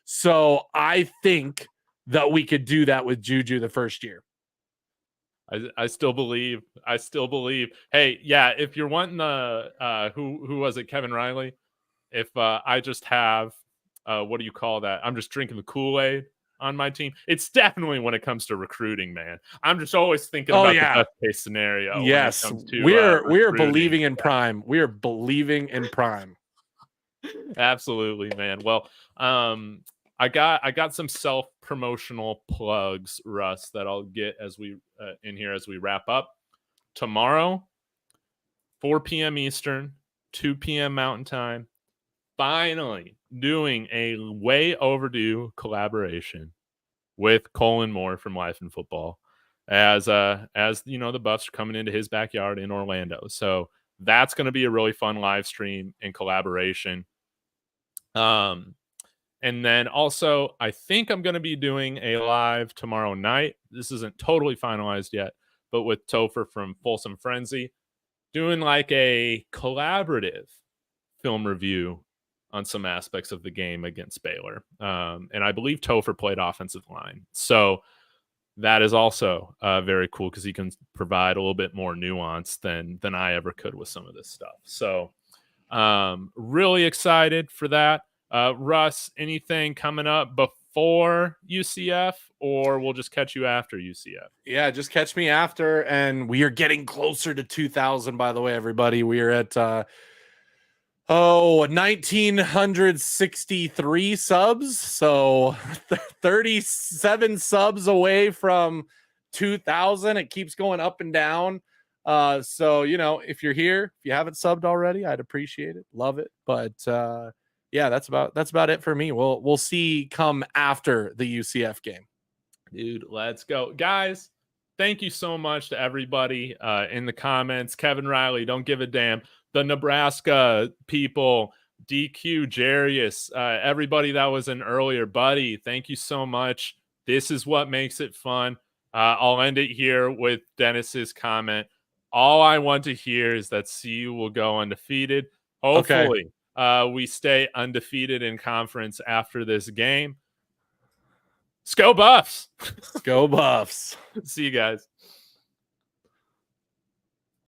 So I think that we could do that with Juju the first year. I still believe. Hey, yeah, if you're wanting the who was it, Kevin Riley? If I just have what do you call that? I'm just drinking the Kool-Aid on my team. It's definitely when it comes to recruiting, man. I'm just always thinking about the best case scenario. Yes, we are believing in prime. We are believing in prime. Absolutely, man. Well, I got some self-promotional plugs, Russ, that I'll get as we in here as we wrap up. Tomorrow, 4 p.m. Eastern, 2 p.m. Mountain Time, finally doing a way overdue collaboration with Colin Moore from Life in Football, as the Buffs are coming into his backyard in Orlando. So that's going to be a really fun live stream and collaboration. And then also, I think I'm going to be doing a live tomorrow night. This isn't totally finalized yet, but with Topher from Folsom Frenzy, doing like a collaborative film review on some aspects of the game against Baylor. And I believe Topher played offensive line. So that is also very cool because he can provide a little bit more nuance than I ever could with some of this stuff. So really excited for that. Russ, anything coming up before UCF, or we'll just catch you after UCF? Yeah, just catch me after. And we are getting closer to 2,000, by the way, everybody. We are at 1,963 subs. So 37 subs away from 2,000. It keeps going up and down. So, if you're here, if you haven't subbed already, I'd appreciate it. Love it. But yeah, that's about it for me. We'll see come after the UCF game. Dude, let's go. Guys, thank you so much to everybody in the comments. Kevin Riley, don't give a damn. the Nebraska people, DQ, Jarius, everybody that was in earlier. Buddy, thank you so much. This is what makes it fun. I'll end it here with Dennis's comment. All I want to hear is that CU will go undefeated. Hopefully, we stay undefeated in conference after this game. Let's go Buffs. Let's go Buffs. See you guys.